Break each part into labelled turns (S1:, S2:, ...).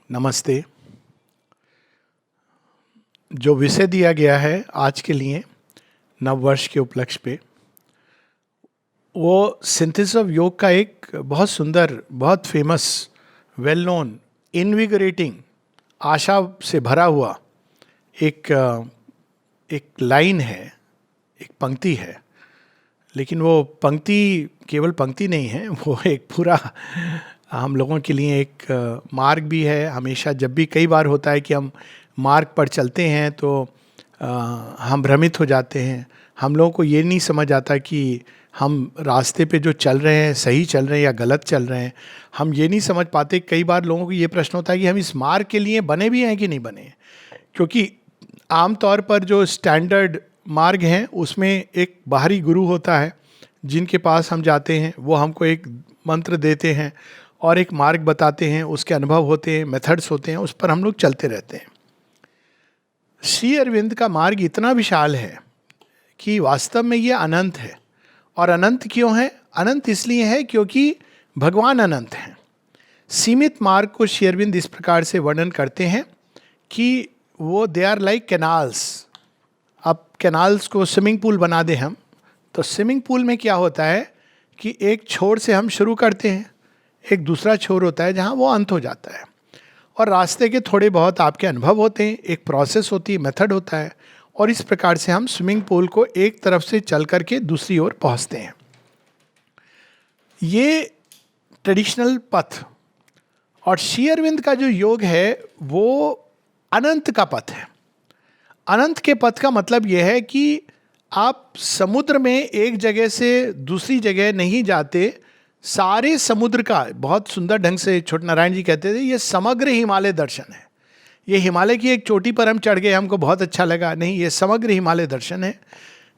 S1: नमस्ते। जो विषय दिया गया है आज के लिए नव वर्ष के उपलक्ष्य पे, वो सिंथेसिस ऑफ योग का एक बहुत सुंदर, बहुत फेमस, वेल नोन, इनविगरेटिंग, आशा से भरा हुआ एक एक लाइन है, एक पंक्ति है। लेकिन वो पंक्ति केवल पंक्ति नहीं है, वो एक पूरा हम लोगों के लिए एक मार्ग भी है। हमेशा जब भी कई बार होता है कि हम मार्ग पर चलते हैं तो हम भ्रमित हो जाते हैं। हम लोगों को ये नहीं समझ आता कि हम रास्ते पे जो चल रहे हैं सही चल रहे हैं या गलत चल रहे हैं। हम ये नहीं समझ पाते। कई बार लोगों को ये प्रश्न होता है कि हम इस मार्ग के लिए बने भी हैं कि नहीं बने, क्योंकि आमतौर पर जो स्टैंडर्ड मार्ग हैं उसमें एक बाहरी गुरु होता है जिनके पास हम जाते हैं। वो हमको एक मंत्र देते हैं और एक मार्ग बताते हैं, उसके अनुभव होते हैं, मेथड्स होते हैं, उस पर हम लोग चलते रहते हैं। श्री अरविंद का मार्ग इतना विशाल है कि वास्तव में ये अनंत है। और अनंत क्यों है? अनंत इसलिए है क्योंकि भगवान अनंत हैं। सीमित मार्ग को श्री अरविंद इस प्रकार से वर्णन करते हैं कि वो दे आर लाइक कैनाल्स। अब कैनाल्स को स्विमिंग पूल बना दें हम, तो स्विमिंग पूल में क्या होता है कि एक छोर से हम शुरू करते हैं, एक दूसरा छोर होता है जहाँ वो अंत हो जाता है, और रास्ते के थोड़े बहुत आपके अनुभव होते हैं, एक प्रोसेस होती है, मेथड होता है, और इस प्रकार से हम स्विमिंग पूल को एक तरफ से चल करके दूसरी ओर पहुँचते हैं। ये ट्रेडिशनल पथ। और श्री अरविंद का जो योग है वो अनंत का पथ है। अनंत के पथ का मतलब यह है कि आप समुद्र में एक जगह से दूसरी जगह नहीं जाते, सारे समुद्र का, बहुत सुंदर ढंग से छोटे नारायण जी कहते थे, ये समग्र हिमालय दर्शन है। ये हिमालय की एक चोटी पर हम चढ़ गए, हमको बहुत अच्छा लगा, नहीं, ये समग्र हिमालय दर्शन है,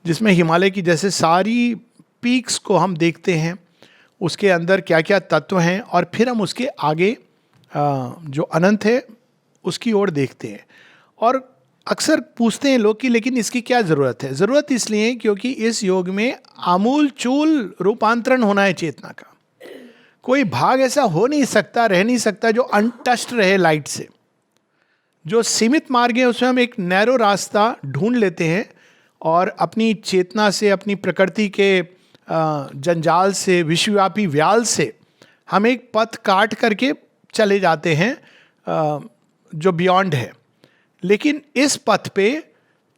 S1: जिसमें हिमालय की जैसे सारी पीक्स को हम देखते हैं, उसके अंदर क्या क्या तत्व हैं, और फिर हम उसके आगे जो अनंत है उसकी ओर देखते हैं। और अक्सर पूछते हैं लोग कि लेकिन इसकी क्या ज़रूरत है? ज़रूरत इसलिए क्योंकि इस योग में आमूल चूल रूपांतरण होना है चेतना का। कोई भाग ऐसा हो नहीं सकता, रह नहीं सकता जो अनटच्ड रहे लाइट से। जो सीमित मार्ग है उसमें हम एक नैरो रास्ता ढूंढ लेते हैं और अपनी चेतना से, अपनी प्रकृति के जंजाल से, विश्वव्यापी व्याल से हम एक पथ काट करके चले जाते हैं जो बियॉन्ड है। लेकिन इस पथ पे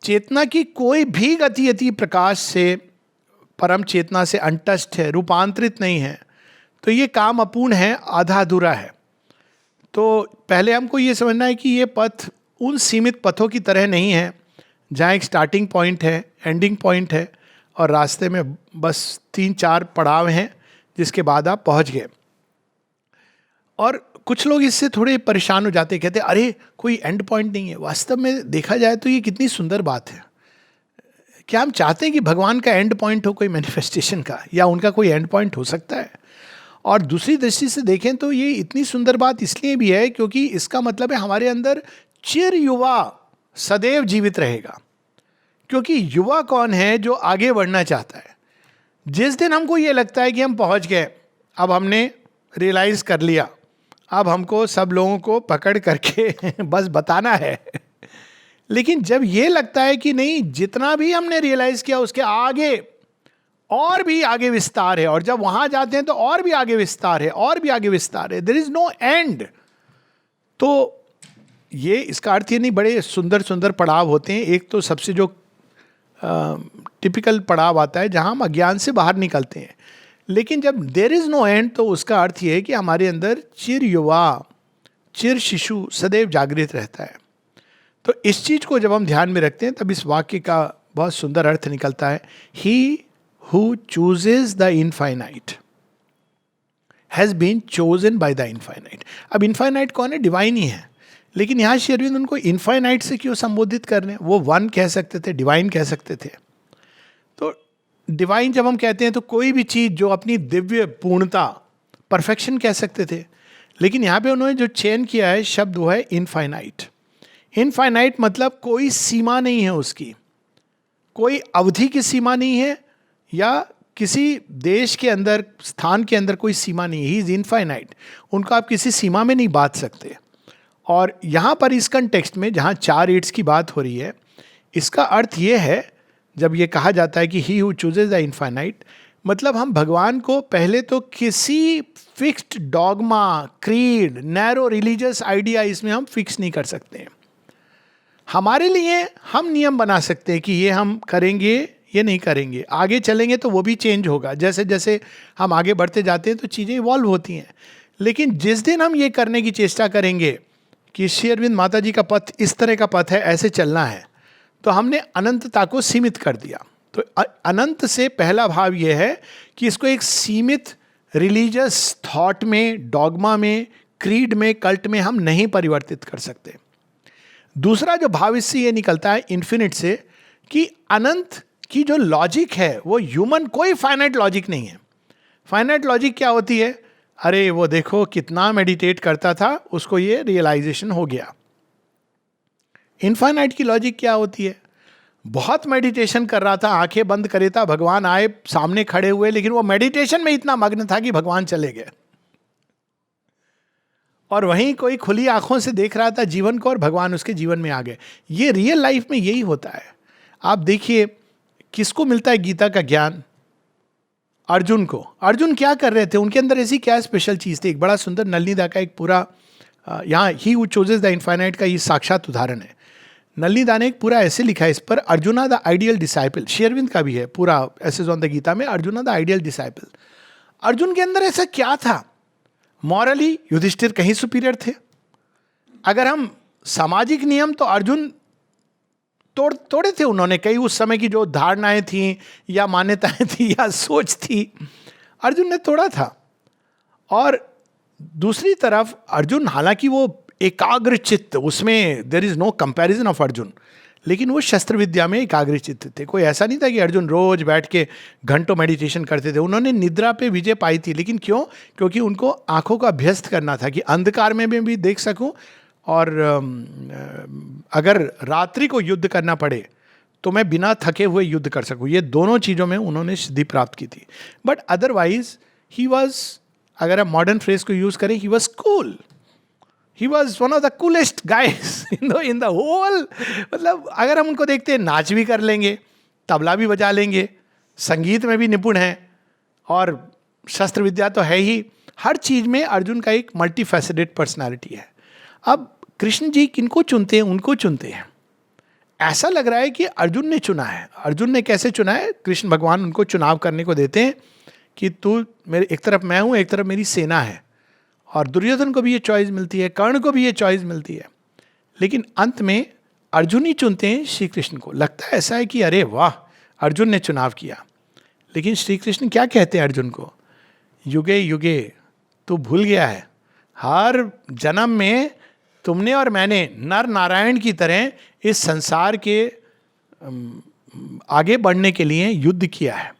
S1: चेतना की कोई भी गति यदि प्रकाश से, परम चेतना से अनटच्ड है, रूपांतरित नहीं है, तो ये काम अपूर्ण है, आधा अधूरा है। तो पहले हमको ये समझना है कि ये पथ उन सीमित पथों की तरह नहीं है जहाँ एक स्टार्टिंग पॉइंट है, एंडिंग पॉइंट है, और रास्ते में बस 3-4 पड़ाव हैं जिसके बाद आप पहुँच गए। और कुछ लोग इससे थोड़े परेशान हो जाते, कहते अरे कोई एंड पॉइंट नहीं है। वास्तव में देखा जाए तो ये कितनी सुंदर बात है। क्या हम चाहते हैं कि भगवान का एंड पॉइंट हो कोई मैनिफेस्टेशन का, या उनका कोई एंड पॉइंट हो सकता है? और दूसरी दृष्टि से देखें तो ये इतनी सुंदर बात इसलिए भी है क्योंकि इसका मतलब है हमारे अंदर चिर युवा सदैव जीवित रहेगा। क्योंकि युवा कौन है? जो आगे बढ़ना चाहता है। जिस दिन हमको ये लगता है कि हम पहुंच गए, अब हमने रियलाइज कर लिया, अब हमको सब लोगों को पकड़ करके बस बताना है, लेकिन जब ये लगता है कि नहीं, जितना भी हमने रियलाइज किया उसके आगे और भी आगे विस्तार है, और जब वहां जाते हैं तो और भी आगे विस्तार है, और भी आगे विस्तार है, देयर इज नो एंड। तो ये इसका अर्थ ये नहीं, बड़े सुंदर सुंदर पड़ाव होते हैं। एक तो सबसे जो टिपिकल पड़ाव आता है जहां हम अज्ञान से बाहर निकलते हैं, लेकिन जब देयर इज नो एंड तो उसका अर्थ ये है कि हमारे अंदर चिर युवा, चिर शिशु सदैव जागृत रहता है। तो इस चीज को जब हम ध्यान में रखते हैं तब इस वाक्य का बहुत सुंदर अर्थ निकलता है। ही who chooses the infinite has been chosen by the infinite. अब इनफाइनाइट कौन है? डिवाइन ही है। लेकिन यहाँ श्री अरविंद उनको इनफाइनाइट से क्यों संबोधित कर रहे हैं? वो वन कह सकते थे, डिवाइन कह सकते थे। तो डिवाइन जब हम कहते हैं तो कोई भी चीज जो अपनी दिव्य पूर्णता, परफेक्शन कह सकते थे, लेकिन यहाँ पे उन्होंने जो चयन किया है शब्द वो है इनफाइनाइट। इनफाइनाइट मतलब कोई सीमा नहीं है उसकी, कोई अवधि की सीमा नहीं है, या किसी देश के अंदर, स्थान के अंदर कोई सीमा नहीं है। He is infinite. उनको आप किसी सीमा में नहीं बांध सकते। और यहाँ पर इस कंटेक्स्ट में जहाँ 4 ईट्स की बात हो रही है, इसका अर्थ ये है, जब ये कहा जाता है कि ही हु चूजेज द इनफाइनाइट, मतलब हम भगवान को पहले तो किसी fixed dogma, creed, narrow religious idea इसमें हम फिक्स नहीं कर सकते हैं. हमारे लिए हम नियम बना सकते हैं कि ये हम करेंगे, ये नहीं करेंगे. आगे चलेंगे तो वो भी चेंज होगा. जैसे जैसे हम आगे बढ़ते जाते हैं तो चीज़ें इवॉल्व होती हैं. लेकिन जिस दिन हम ये करने की चेष्टा करेंगे कि श्री अरविंद माता जी का पथ इस तरह का पथ है, ऐसे चलना है, तो हमने अनंतता को सीमित कर दिया. तो अनंत से पहला भाव यह है कि इसको एक सीमित रिलीजियस थॉट में, डॉगमा में, क्रीड में, कल्ट में हम नहीं परिवर्तित कर सकते. दूसरा जो भाव इससे ये निकलता है इन्फिनिट से, कि अनंत की जो लॉजिक है वो ह्यूमन, कोई फाइनाइट लॉजिक नहीं है. फाइनाइट लॉजिक क्या होती है? अरे वो देखो कितना मेडिटेट करता था, उसको ये रियलाइजेशन हो गया. इनफाइनाइट की लॉजिक क्या होती है? बहुत मेडिटेशन कर रहा था, आंखें बंद करे था, भगवान आए, सामने खड़े हुए, लेकिन वो मेडिटेशन में इतना मग्न था कि भगवान चले गए. और वहीं कोई खुली आंखों से देख रहा था जीवन को और भगवान उसके जीवन में आ गए. ये रियल लाइफ में यही होता है. आप देखिए किसको मिलता है गीता का ज्ञान? अर्जुन को. अर्जुन क्या कर रहे थे? उनके अंदर ऐसी क्या स्पेशल चीज थी? एक बड़ा सुंदर नलिनीदा का एक पूरा, यहाँ ही हु चोजेस द इनफाइनाइट का ये साक्षात उदाहरण है. नलिनीदा ने एक पूरा ऐसे लिखा है इस पर, Arjuna the ideal disciple. Shri Aurobindo का भी है पूरा ऐसे ऑन द गीता में, Arjuna the ideal disciple. Arjun के अंदर ऐसा क्या था? मॉरली युधिष्ठिर कहीं सुपीरियर थे. अगर हम सामाजिक नियम, तो अर्जुन तोड़े थे उन्होंने. कई उस समय की जो धारणाएं थी या मान्यताएं थी या सोच थी, अर्जुन ने तोड़ा था. और दूसरी तरफ अर्जुन, हालांकि वो एकाग्र चित्त, उसमें there is no comparison of Arjun, लेकिन वो शस्त्र विद्या में एकाग्र चित्त थे. कोई ऐसा नहीं था कि अर्जुन रोज बैठ के घंटों मेडिटेशन करते थे. उन्होंने निद्रा पे विजय पाई थी. लेकिन क्यों? क्योंकि उनको आंखों का अभ्यस्त करना था कि अंधकार में भी देख सकूं, और अगर रात्रि को युद्ध करना पड़े तो मैं बिना थके हुए युद्ध कर सकूं. ये दोनों चीज़ों में उन्होंने सिद्धि प्राप्त की थी. बट अदरवाइज ही वॉज, अगर आप मॉडर्न फ्रेज को यूज करें, he was cool. He was one of the coolest guys in the whole. मतलब अगर हम उनको देखते हैं, नाच भी कर लेंगे, तबला भी बजा लेंगे, संगीत में भी निपुण हैं, और शस्त्र विद्या तो है ही. हर चीज में अर्जुन का एक मल्टी फैसेटेड पर्सनैलिटी है. अब कृष्ण जी किनको चुनते हैं? उनको चुनते हैं. ऐसा लग रहा है कि अर्जुन ने चुना है. अर्जुन ने कैसे चुना है? कृष्ण भगवान उनको चुनाव करने को देते हैं कि तू मेरे, एक तरफ मैं हूं, एक तरफ मेरी सेना है. और दुर्योधन को भी ये चॉइस मिलती है, कर्ण को भी ये चॉइस मिलती है. लेकिन अंत में अर्जुन ही चुनते हैं श्री कृष्ण को. लगता है ऐसा है कि अरे वाह, अर्जुन ने चुनाव किया. लेकिन श्री कृष्ण क्या कहते हैं अर्जुन को? युगे युगे तू भूल गया है, हर जन्म में तुमने और मैंने नर नारायण की तरह इस संसार के आगे बढ़ने के लिए युद्ध किया है.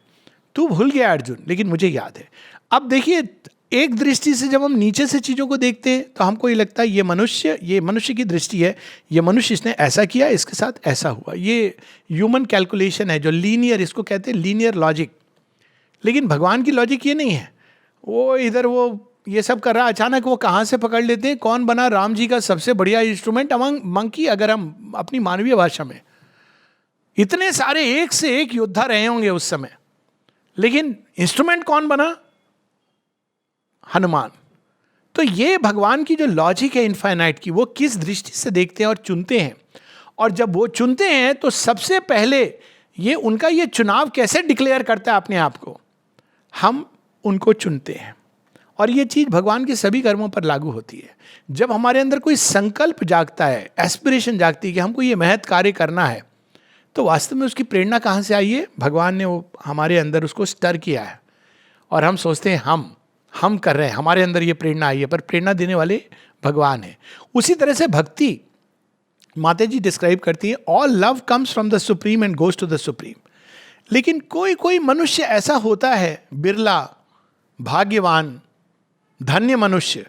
S1: तू भूल गया अर्जुन, लेकिन मुझे याद है. अब देखिए, एक दृष्टि से जब हम नीचे से चीज़ों को देखते हैं तो हमको ये लगता है ये मनुष्य की दृष्टि है, ये मनुष्य, इसने ऐसा किया, इसके साथ ऐसा हुआ. ये ह्यूमन कैलकुलेशन है जो लीनियर, इसको कहते हैं लीनियर लॉजिक. लेकिन भगवान की लॉजिक ये नहीं है. वो इधर वो ये सब कर रहा, अचानक वो कहाँ से पकड़ लेते हैं, कौन बना राम जी का सबसे बढ़िया इंस्ट्रूमेंट अमंग मंकी. अगर हम अपनी मानवीय भाषा में, इतने सारे एक से एक योद्धा रहे होंगे उस समय, लेकिन इंस्ट्रूमेंट कौन बना? हनुमान. तो ये भगवान की जो लॉजिक है इनफाइनाइट की, वो किस दृष्टि से देखते हैं और चुनते हैं. और जब वो चुनते हैं तो सबसे पहले ये उनका ये चुनाव कैसे डिक्लेयर करता है अपने आप को? हम उनको चुनते हैं. और ये चीज भगवान के सभी कर्मों पर लागू होती है. जब हमारे अंदर कोई संकल्प जागता है, एस्पिरेशन जागती है कि हमको ये महत् कार्य करना है, तो वास्तव में उसकी प्रेरणा कहाँ से आई है? भगवान ने वो हमारे अंदर उसको स्टर किया है. और हम सोचते हैं हम कर रहे हैं, हमारे अंदर ये प्रेरणा आई है, पर प्रेरणा देने वाले भगवान है. उसी तरह से भक्ति माता जी डिस्क्राइब करती है, all love comes from the supreme and goes to the supreme. लेकिन कोई मनुष्य ऐसा होता है, बिरला, भाग्यवान, धन्य मनुष्य,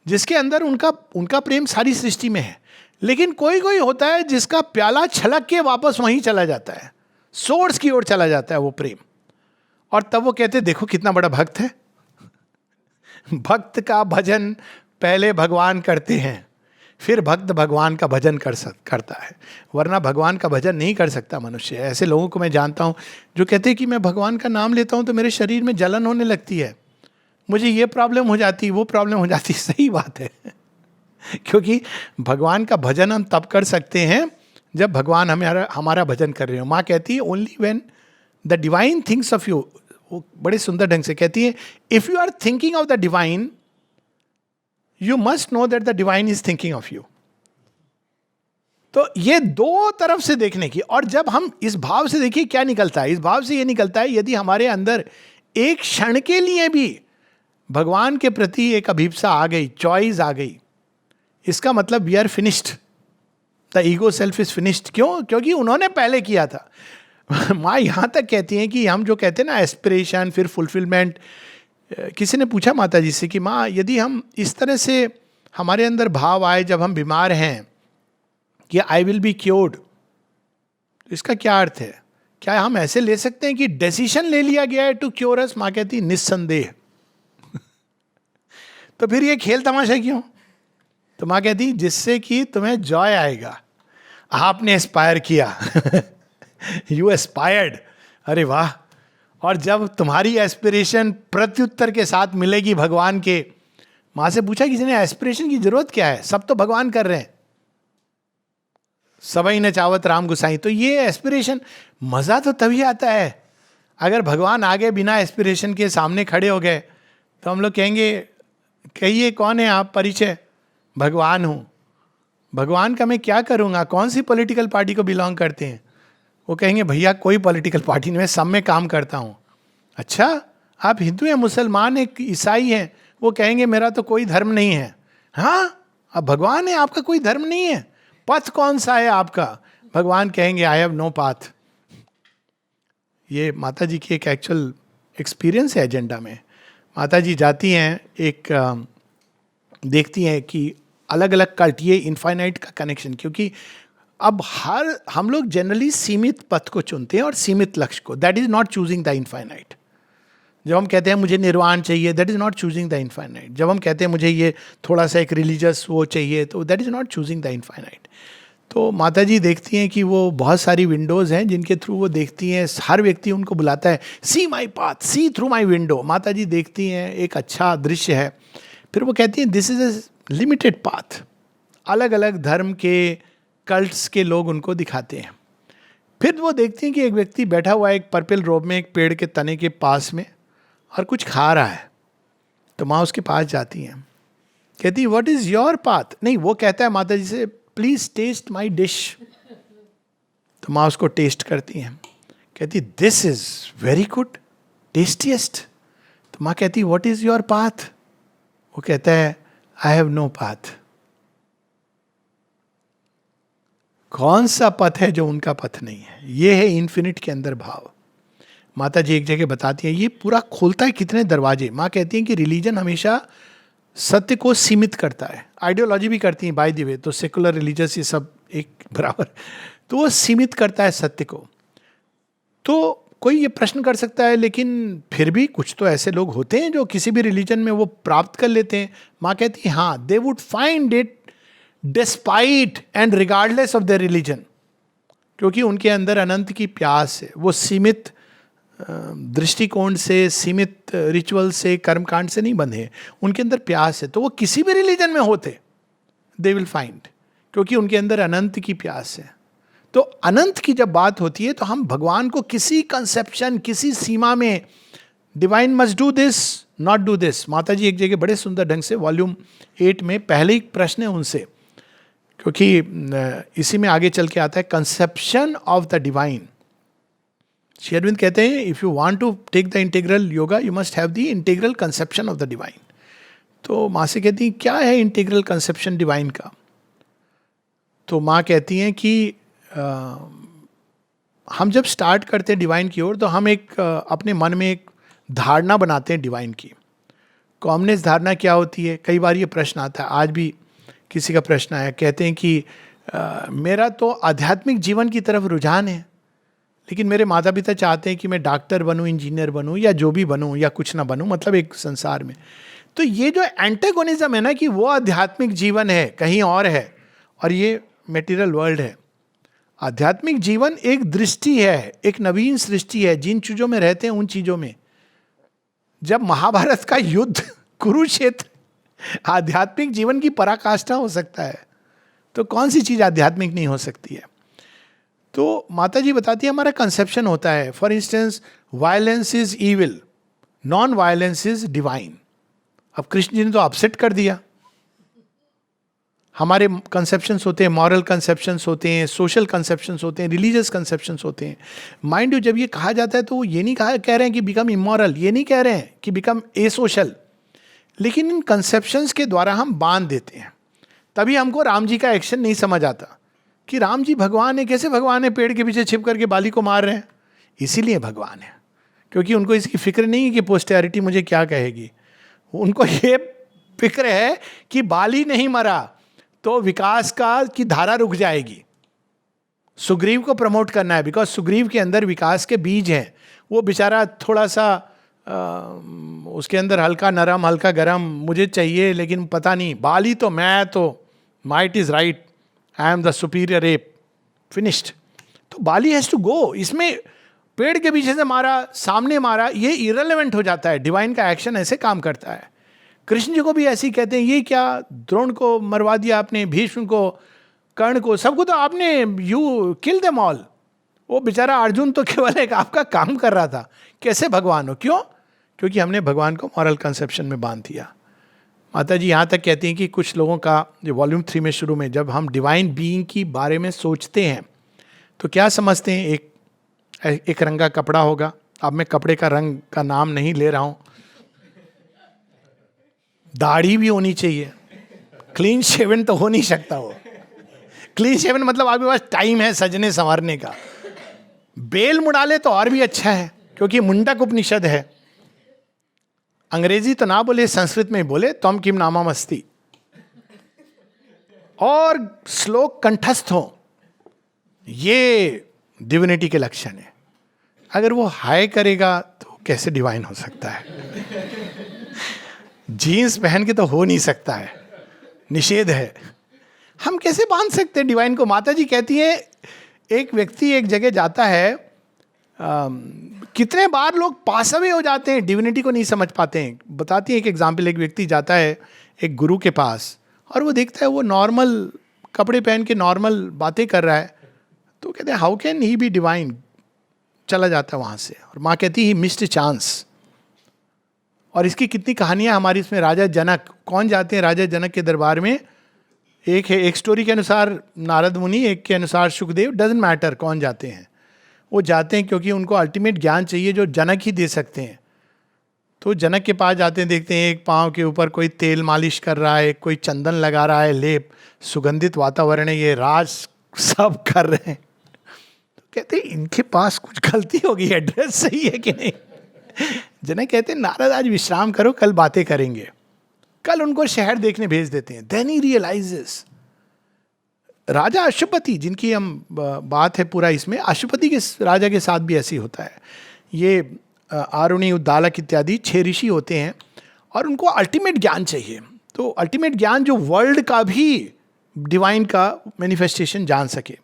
S1: जिसके अंदर उनका प्रेम सारी सृष्टि में है. लेकिन कोई होता है जिसका प्याला छलक के वापस वहीं चला जाता है, सोर्स की ओर चला जाता है वो प्रेम. और तब वो कहते हैं देखो कितना बड़ा भक्त है. भक्त का भजन पहले भगवान करते हैं, फिर भक्त भगवान का भजन करता है, वरना भगवान का भजन नहीं कर सकता मनुष्य। ऐसे लोगों को मैं जानता हूँ जो कहते हैं कि मैं भगवान का नाम लेता हूँ तो मेरे शरीर में जलन होने लगती है, मुझे ये प्रॉब्लम हो जाती, वो प्रॉब्लम हो जाती। सही बात है क्योंकि भगवान का भजन हम तब कर सकते हैं जब भगवान हमारा भजन कर रहे हो। माँ कहती है only when the divine thinks of you, वो बड़े सुंदर ढंग से कहती है, if you are thinking of the divine you must know that the divine is thinking of you. तो ये दो तरफ से देखने की, और जब हम इस भाव से देखिए क्या निकलता है, इस भाव से ये निकलता है यदि हमारे अंदर एक क्षण के लिए भी भगवान के प्रति एक अभिप्सा आ गई, चॉइस आ गई, इसका मतलब we are finished, the ego self is finished. क्यों? क्योंकि उन्होंने पहले किया था। माँ यहां तक कहती हैं कि हम जो कहते हैं ना एस्पिरेशन फिर फुलफिलमेंट, किसी ने पूछा माता जी से कि माँ यदि हम इस तरह से हमारे अंदर भाव आए जब हम बीमार हैं कि आई विल बी क्योर्ड, तो इसका क्या अर्थ है? क्या हम ऐसे ले सकते हैं कि डिसीजन ले लिया गया है टू क्योर अस? माँ कहती निस्संदेह। तो फिर ये खेल तमाशा क्यों? तो माँ कहती जिससे कि तुम्हें जॉय आएगा, आपने एस्पायर किया यू एस्पायर्ड, अरे वाह। और जब तुम्हारी एस्पिरेशन प्रत्युत्तर के साथ मिलेगी भगवान के, माँ से पूछा किसी ने एस्पिरेशन की जरूरत क्या है, सब तो भगवान कर रहे हैं, सबई न चावत राम गुसाई। तो ये एस्पिरेशन मजा तो तभी आता है अगर भगवान आगे बिना एस्पिरेशन के सामने खड़े हो गए, तो हम लोग कहेंगे कहिए कौन है आप, परिचय, भगवान हूं। भगवान का मैं क्या करूंगा, कौन सी पॉलिटिकल पार्टी को बिलोंग करते हैं? वो कहेंगे भैया कोई पॉलिटिकल पार्टी नहीं, मैं सब में काम करता हूँ। अच्छा आप हिंदू हैं, मुसलमान हैं, ईसाई हैं? वो कहेंगे मेरा तो कोई धर्म नहीं है। हाँ अब भगवान है, आपका कोई धर्म नहीं है, पथ कौन सा है आपका? भगवान कहेंगे आई हैव नो पाथ। ये माता जी की एक एक्चुअल एक्सपीरियंस है एजेंडा में। माता जी जाती हैं, एक देखती हैं कि अलग अलग कल्ट, ये इनफाइनाइट का कनेक्शन, क्योंकि अब हम लोग जनरली सीमित पथ को चुनते हैं और सीमित लक्ष्य को, that is not choosing the infinite. जब हम कहते हैं मुझे निर्वाण चाहिए, that is not choosing the infinite. जब हम कहते हैं मुझे ये थोड़ा सा एक रिलीजियस वो चाहिए, तो that is not choosing the infinite. तो माता जी देखती हैं कि वो बहुत सारी विंडोज़ हैं जिनके थ्रू वो देखती हैं, हर व्यक्ति उनको बुलाता है see my path, see through my window. माता जी देखती हैं, एक अच्छा दृश्य है, फिर वो कहती हैं this is a limited path. अलग अलग धर्म के कल्ट्स के लोग उनको दिखाते हैं। फिर वो देखती हैं कि एक व्यक्ति बैठा हुआ है एक पर्पल रोब में एक पेड़ के तने के पास में और कुछ खा रहा है। तो माँ उसके पास जाती हैं, कहती व्हाट इज योर पाथ? नहीं, वो कहता है माता जी से प्लीज टेस्ट माई डिश। तो माँ उसको टेस्ट करती हैं, कहती this is very good, tastiest. तो माँ कहती व्हाट इज योर पाथ? वो कहता है आई हैव नो पाथ। कौन सा पथ है जो उनका पथ नहीं है? ये है इन्फिनिट के अंदर भाव। माता जी एक जगह बताती है, ये पूरा खोलता है कितने दरवाजे। माँ कहती हैं कि रिलीजन हमेशा सत्य को सीमित करता है, आइडियोलॉजी भी करती हैं बाय द वे, तो सेकुलर रिलीजियस ये सब एक बराबर, तो वो सीमित करता है सत्य को। तो कोई ये प्रश्न कर सकता है लेकिन फिर भी कुछ तो ऐसे लोग होते हैं जो किसी भी रिलीजन में वो प्राप्त कर लेते हैं। माँ कहती है हाँ, they would find it despite and regardless of their religion, क्योंकि उनके अंदर अनंत की प्यास है। वो सीमित दृष्टिकोण से, सीमित रिचुअल से, कर्मकांड से नहीं बंधे, उनके अंदर प्यास है। तो वो किसी भी रिलीजन में होते, दे विल फाइंड, क्योंकि उनके अंदर अनंत की प्यास है। तो अनंत की जब बात होती है तो हम भगवान को किसी कंसेप्शन, किसी सीमा में, divine must do this, not do this. माता जी एक जगह बड़े सुंदर ढंग से वॉल्यूम 8 में पहले ही प्रश्न है उनसे, क्योंकि इसी में आगे चल के आता है conception of the divine. Shri Aurobindo कहते हैं if you want to take the integral yoga you must have the integral conception of the divine. तो माँ से कहती हैं क्या है इंटीग्रल कंसेप्शन डिवाइन का? तो माँ कहती हैं कि हम जब स्टार्ट करते हैं डिवाइन की ओर तो हम एक अपने मन में एक धारणा बनाते हैं डिवाइन की। कॉमनेस धारणा क्या होती है? कई बार ये प्रश्न आता है, आज भी किसी का प्रश्न आया, कहते हैं कि मेरा तो आध्यात्मिक जीवन की तरफ रुझान है, लेकिन मेरे माता पिता चाहते हैं कि मैं डॉक्टर बनूं, इंजीनियर बनूं, या जो भी बनूं, या कुछ ना बनूं, मतलब एक संसार में। तो ये जो एंटेगोनिज्म है ना, कि वो आध्यात्मिक जीवन है कहीं और है और ये मेटीरियल वर्ल्ड है। आध्यात्मिक जीवन एक दृष्टि है, एक नवीन सृष्टि है, जिन चीजों में रहते हैं उन चीजों में। जब महाभारत का युद्ध, कुरुक्षेत्र आध्यात्मिक जीवन की पराकाष्ठा हो सकता है, तो कौन सी चीज आध्यात्मिक नहीं हो सकती है। तो माता जी बताती है हमारा कंसेप्शन होता है, for instance violence is evil, non violence is divine. अब कृष्ण जी ने तो अपसेट कर दिया। हमारे कंसेप्शंस होते हैं, मॉरल कंसेप्शंस होते हैं, सोशल कंसेप्शंस होते हैं, रिलीजियस कंसेप्शंस होते हैं। माइंड यू, जब ये कहा जाता है तो वो ये नहीं कह रहे हैं कि बिकम इमोरल, ये नहीं कह रहे हैं कि बिकम ए सोशल, लेकिन इन कंसेप्शंस के द्वारा हम बांध देते हैं। तभी हमको राम जी का एक्शन नहीं समझ आता कि राम जी भगवान है, कैसे भगवान है, पेड़ के पीछे छिप करके बाली को मार रहे हैं। इसीलिए भगवान है, क्योंकि उनको इसकी फिक्र नहीं है कि पोस्टेरिटी मुझे क्या कहेगी। उनको ये फिक्र है कि बाली नहीं मरा तो विकास का की धारा रुक जाएगी। सुग्रीव को प्रमोट करना है, बिकॉज सुग्रीव के अंदर विकास के बीज हैं। वो बेचारा थोड़ा सा उसके अंदर हल्का नरम हल्का गरम मुझे चाहिए, लेकिन पता नहीं, बाली तो मैं तो might is right, I am the superior app, finished. तो बाली हैज टू गो। इसमें पेड़ के पीछे से मारा, सामने मारा, ये इररिलेवेंट हो जाता है। डिवाइन का एक्शन ऐसे काम करता है। कृष्ण जी को भी ऐसे ही कहते हैं, ये क्या द्रोण को मरवा दिया आपने, भीष्म को, कर्ण को, सबको तो आपने, यू किल देम ऑल। वो बेचारा अर्जुन तो केवल एक आपका काम कर रहा था, कैसे भगवान हो? क्यों? क्योंकि हमने भगवान को मॉरल कंसेप्शन में बांध दिया। माता जी यहाँ तक कहती हैं कि कुछ लोगों का, जो वॉल्यूम 3 में शुरू में जब हम डिवाइन बीइंग की बारे में सोचते हैं तो क्या समझते हैं, एक रंग का कपड़ा होगा। अब मैं कपड़े का रंग का नाम नहीं ले रहा हूं। दाढ़ी भी होनी चाहिए, क्लीन शेवन तो हो नहीं सकता। वो क्लीन शेवन मतलब आपके पास टाइम है सजने संवारने का। बेल मुड़ा ले तो और भी अच्छा है, क्योंकि मुंडक उपनिषद है। अंग्रेजी तो ना बोले, संस्कृत में बोले, तम किम नामा मस्ती, और श्लोक कंठस्थ हो, ये डिविनिटी के लक्षण है। अगर वो हाय करेगा तो कैसे डिवाइन हो सकता है? जीन्स पहन के तो हो नहीं सकता है, निषेध है। हम कैसे बांध सकते हैं डिवाइन को? माता जी कहती है, एक व्यक्ति एक जगह जाता है, कितने बार लोग पास अवे हो जाते हैं, डिविनिटी को नहीं समझ पाते हैं। बताती है एक एग्जाम्पल, एक व्यक्ति जाता है एक गुरु के पास और वो देखता है वो नॉर्मल कपड़े पहन के नॉर्मल बातें कर रहा है, तो कहते हैं how can he B divine. चला जाता है वहाँ से, और माँ कहती ही मिस्ड चांस। और इसकी कितनी कहानियाँ हमारी इसमें। राजा जनक, कौन जाते हैं राजा जनक के दरबार में? एक है, एक स्टोरी के अनुसार नारद मुनि, एक के अनुसार सुखदेव, डजंट मैटर कौन जाते हैं। वो जाते हैं क्योंकि उनको अल्टीमेट ज्ञान चाहिए जो जनक ही दे सकते हैं। तो जनक के पास जाते हैं, देखते हैं एक पाँव के ऊपर कोई तेल मालिश कर रहा है, कोई चंदन लगा रहा है, लेप, सुगंधित वातावरण है, ये राज सब कर रहे हैं। तो कहते हैं इनके पास कुछ गलती होगी, एड्रेस सही है कि नहीं? जनक कहते हैं नारद आज विश्राम करो, कल बातें करेंगे। कल उनको शहर देखने भेज देते हैं। देन ही रियलाइजेस, राजा अशुपति, जिनकी हम बात है पूरा इसमें, अशुपति के राजा के साथ भी ऐसी होता है। ये आरुणि, उद्दालक इत्यादि 6 ऋषि होते हैं और उनको अल्टीमेट ज्ञान चाहिए। तो अल्टीमेट ज्ञान जो वर्ल्ड का भी डिवाइन का मैनिफेस्टेशन जान सके।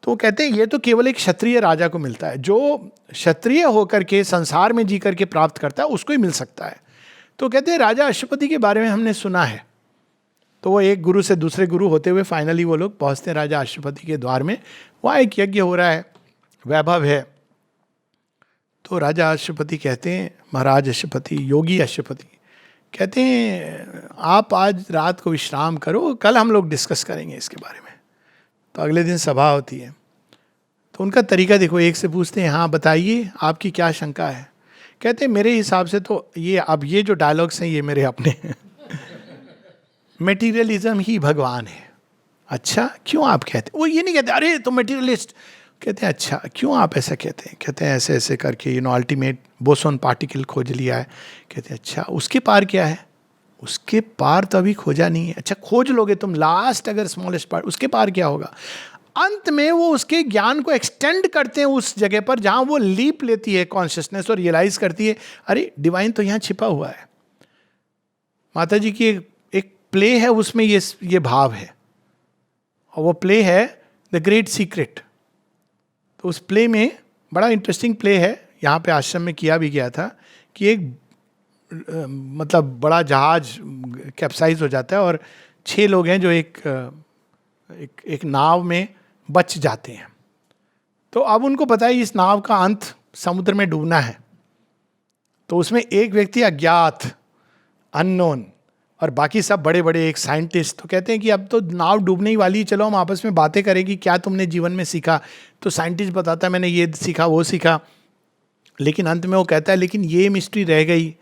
S1: तो कहते हैं ये तो केवल एक क्षत्रिय राजा को मिलता है, जो क्षत्रिय होकर के संसार में जी करके प्राप्त करता है उसको ही मिल सकता है। तो कहते हैं राजा अशुपति के बारे में हमने सुना है। तो वो एक गुरु से दूसरे गुरु होते हुए फाइनली वो लोग पहुंचते हैं राजा अशुपति के द्वार में। वहाँ एक यज्ञ हो रहा है, वैभव है। तो राजा अशुपति कहते हैं, महाराज अशुपति, योगी अशुपति कहते हैं आप आज रात को विश्राम करो, कल हम लोग डिस्कस करेंगे इसके बारे में। तो अगले दिन सभा होती है। तो उनका तरीका देखो, एक से पूछते हैं हाँ बताइए आपकी क्या शंका है। कहते हैं मेरे हिसाब से तो ये, अब ये जो डायलॉग्स हैं ये मेरे अपने हैं। मटेरियलिज्म ही भगवान है। अच्छा क्यों आप कहते? वो ये नहीं कहते अरे तुम मटेरियलिस्ट। कहते हैं अच्छा क्यों आप ऐसा कहते हैं? कहते हैं ऐसे ऐसे करके अल्टीमेट बोसोन पार्टिकल खोज लिया है। कहते हैं अच्छा उसके पार क्या है? उसके पार तो अभी खोजा नहीं है। अच्छा खोज लोगे तुम लास्ट अगर स्मॉलेस्ट पार्ट, उसके पार क्या होगा? अंत में वो उसके ज्ञान को एक्सटेंड करते हैं उस जगह पर जहां वो लीप लेती है कॉन्शियसनेस और रियलाइज करती है अरे डिवाइन तो यहाँ छिपा हुआ है। माता जी की एक प्ले है, उसमें ये भाव है, और वो प्ले है द ग्रेट सीक्रेट। तो उस प्ले में बड़ा इंटरेस्टिंग प्ले है, यहाँ पे आश्रम में किया भी गया था, कि एक मतलब बड़ा जहाज कैप्साइज हो जाता है और 6 लोग हैं जो एक नाव में बच जाते हैं। तो अब उनको पता है इस नाव का अंत समुद्र में डूबना है। तो उसमें एक व्यक्ति अज्ञात, अननोन, और बाकी सब बड़े बड़े, एक साइंटिस्ट। तो कहते हैं कि अब तो नाव डूबने ही वाली, चलो हम आपस में बातें करेंगे, क्या तुमने जीवन में सीखा। तो साइंटिस्ट बताता है मैंने ये सीखा वो सीखा, लेकिन अंत में वो कहता है लेकिन ये मिस्ट्री रह गई,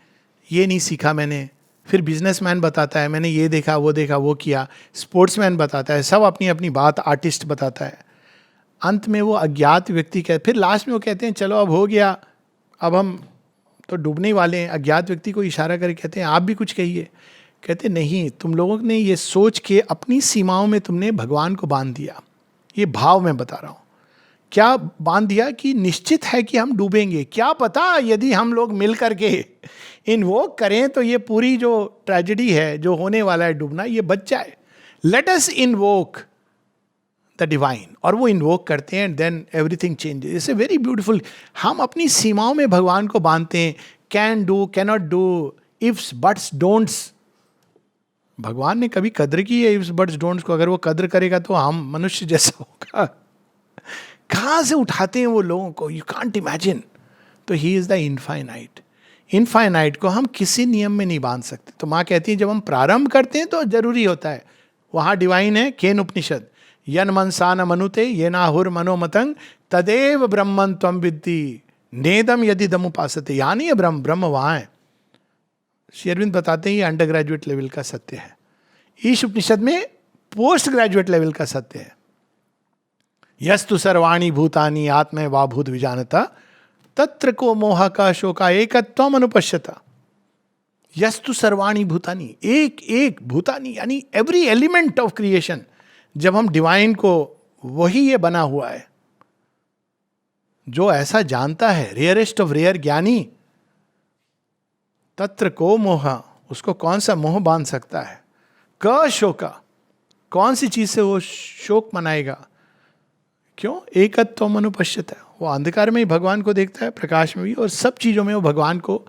S1: ये नहीं सीखा मैंने। फिर बिजनेसमैन बताता है मैंने ये देखा वो किया। स्पोर्ट्समैन बताता है, सब अपनी अपनी बात, आर्टिस्ट बताता है। अंत में वो अज्ञात व्यक्ति फिर लास्ट में वो कहते हैं चलो अब हो गया, अब हम तो डूबने ही वाले हैं। अज्ञात व्यक्ति को इशारा करके कहते हैं आप भी कुछ कहिए। कहते नहीं, तुम लोगों ने ये सोच के अपनी सीमाओं में तुमने भगवान को बांध दिया। ये भाव मैं बता रहा हूँ, क्या बांध दिया कि निश्चित है कि हम डूबेंगे। क्या पता यदि हम लोग मिल करके इन्वोक करें तो ये पूरी जो ट्रेजेडी है, जो होने वाला है डूबना, ये बच जाए। Let us invoke the divine. और वो इन्वोक करते हैं, then everything changes. It's a very beautiful. हम अपनी सीमाओं में भगवान को बांधते हैं, can do, cannot do, ifs buts don'ts. भगवान ने कभी कद्र की है इफ्स बट्स डोंट्स को? अगर वो कद्र करेगा तो हम मनुष्य जैसा होगा। कहाँ से उठाते हैं वो लोगों को, यू कांट इमेजिन। तो he is the infinite. Infinite को हम किसी नियम में नहीं बांध सकते। तो माँ कहती है जब हम प्रारंभ करते हैं तो जरूरी होता है, वहाँ डिवाइन है। केन उपनिषद, यन मनसा न मनुते ये नाहुर मनोमतंग तदेव ब्रह्मन त्वम विद्धि नेदम यदि दम उपासते। यहाँ नहीं है ब्रह्म, ब्रह्म वहाँ है। श्री अरविंद बताते हैं ये अंडर ग्रेजुएट लेवल का सत्य है। ईश उपनिषद में पोस्ट ग्रेजुएट लेवल का सत्य है। यस्तु सर्वाणी भूतानि आत्मे वा भूत विजानता तत्र को मोह का शोका एकत्वम अनुपश्यता। यस्तु सर्वाणी भूतानि, एक एक भूतानि यानी एवरी एलिमेंट ऑफ क्रिएशन। जब हम डिवाइन को, वही ये बना हुआ है जो ऐसा जानता है, रेयरेस्ट ऑफ रेयर ज्ञानी, तत्र को मोह, उसको कौन सा मोह बांध सकता है? क शोका, कौन सी चीज से वो शोक मनाएगा? क्यों? एकत्व अनुपश्यता। वो अंधकार में ही भगवान को देखता है, प्रकाश में भी, और सब चीजों में वो भगवान को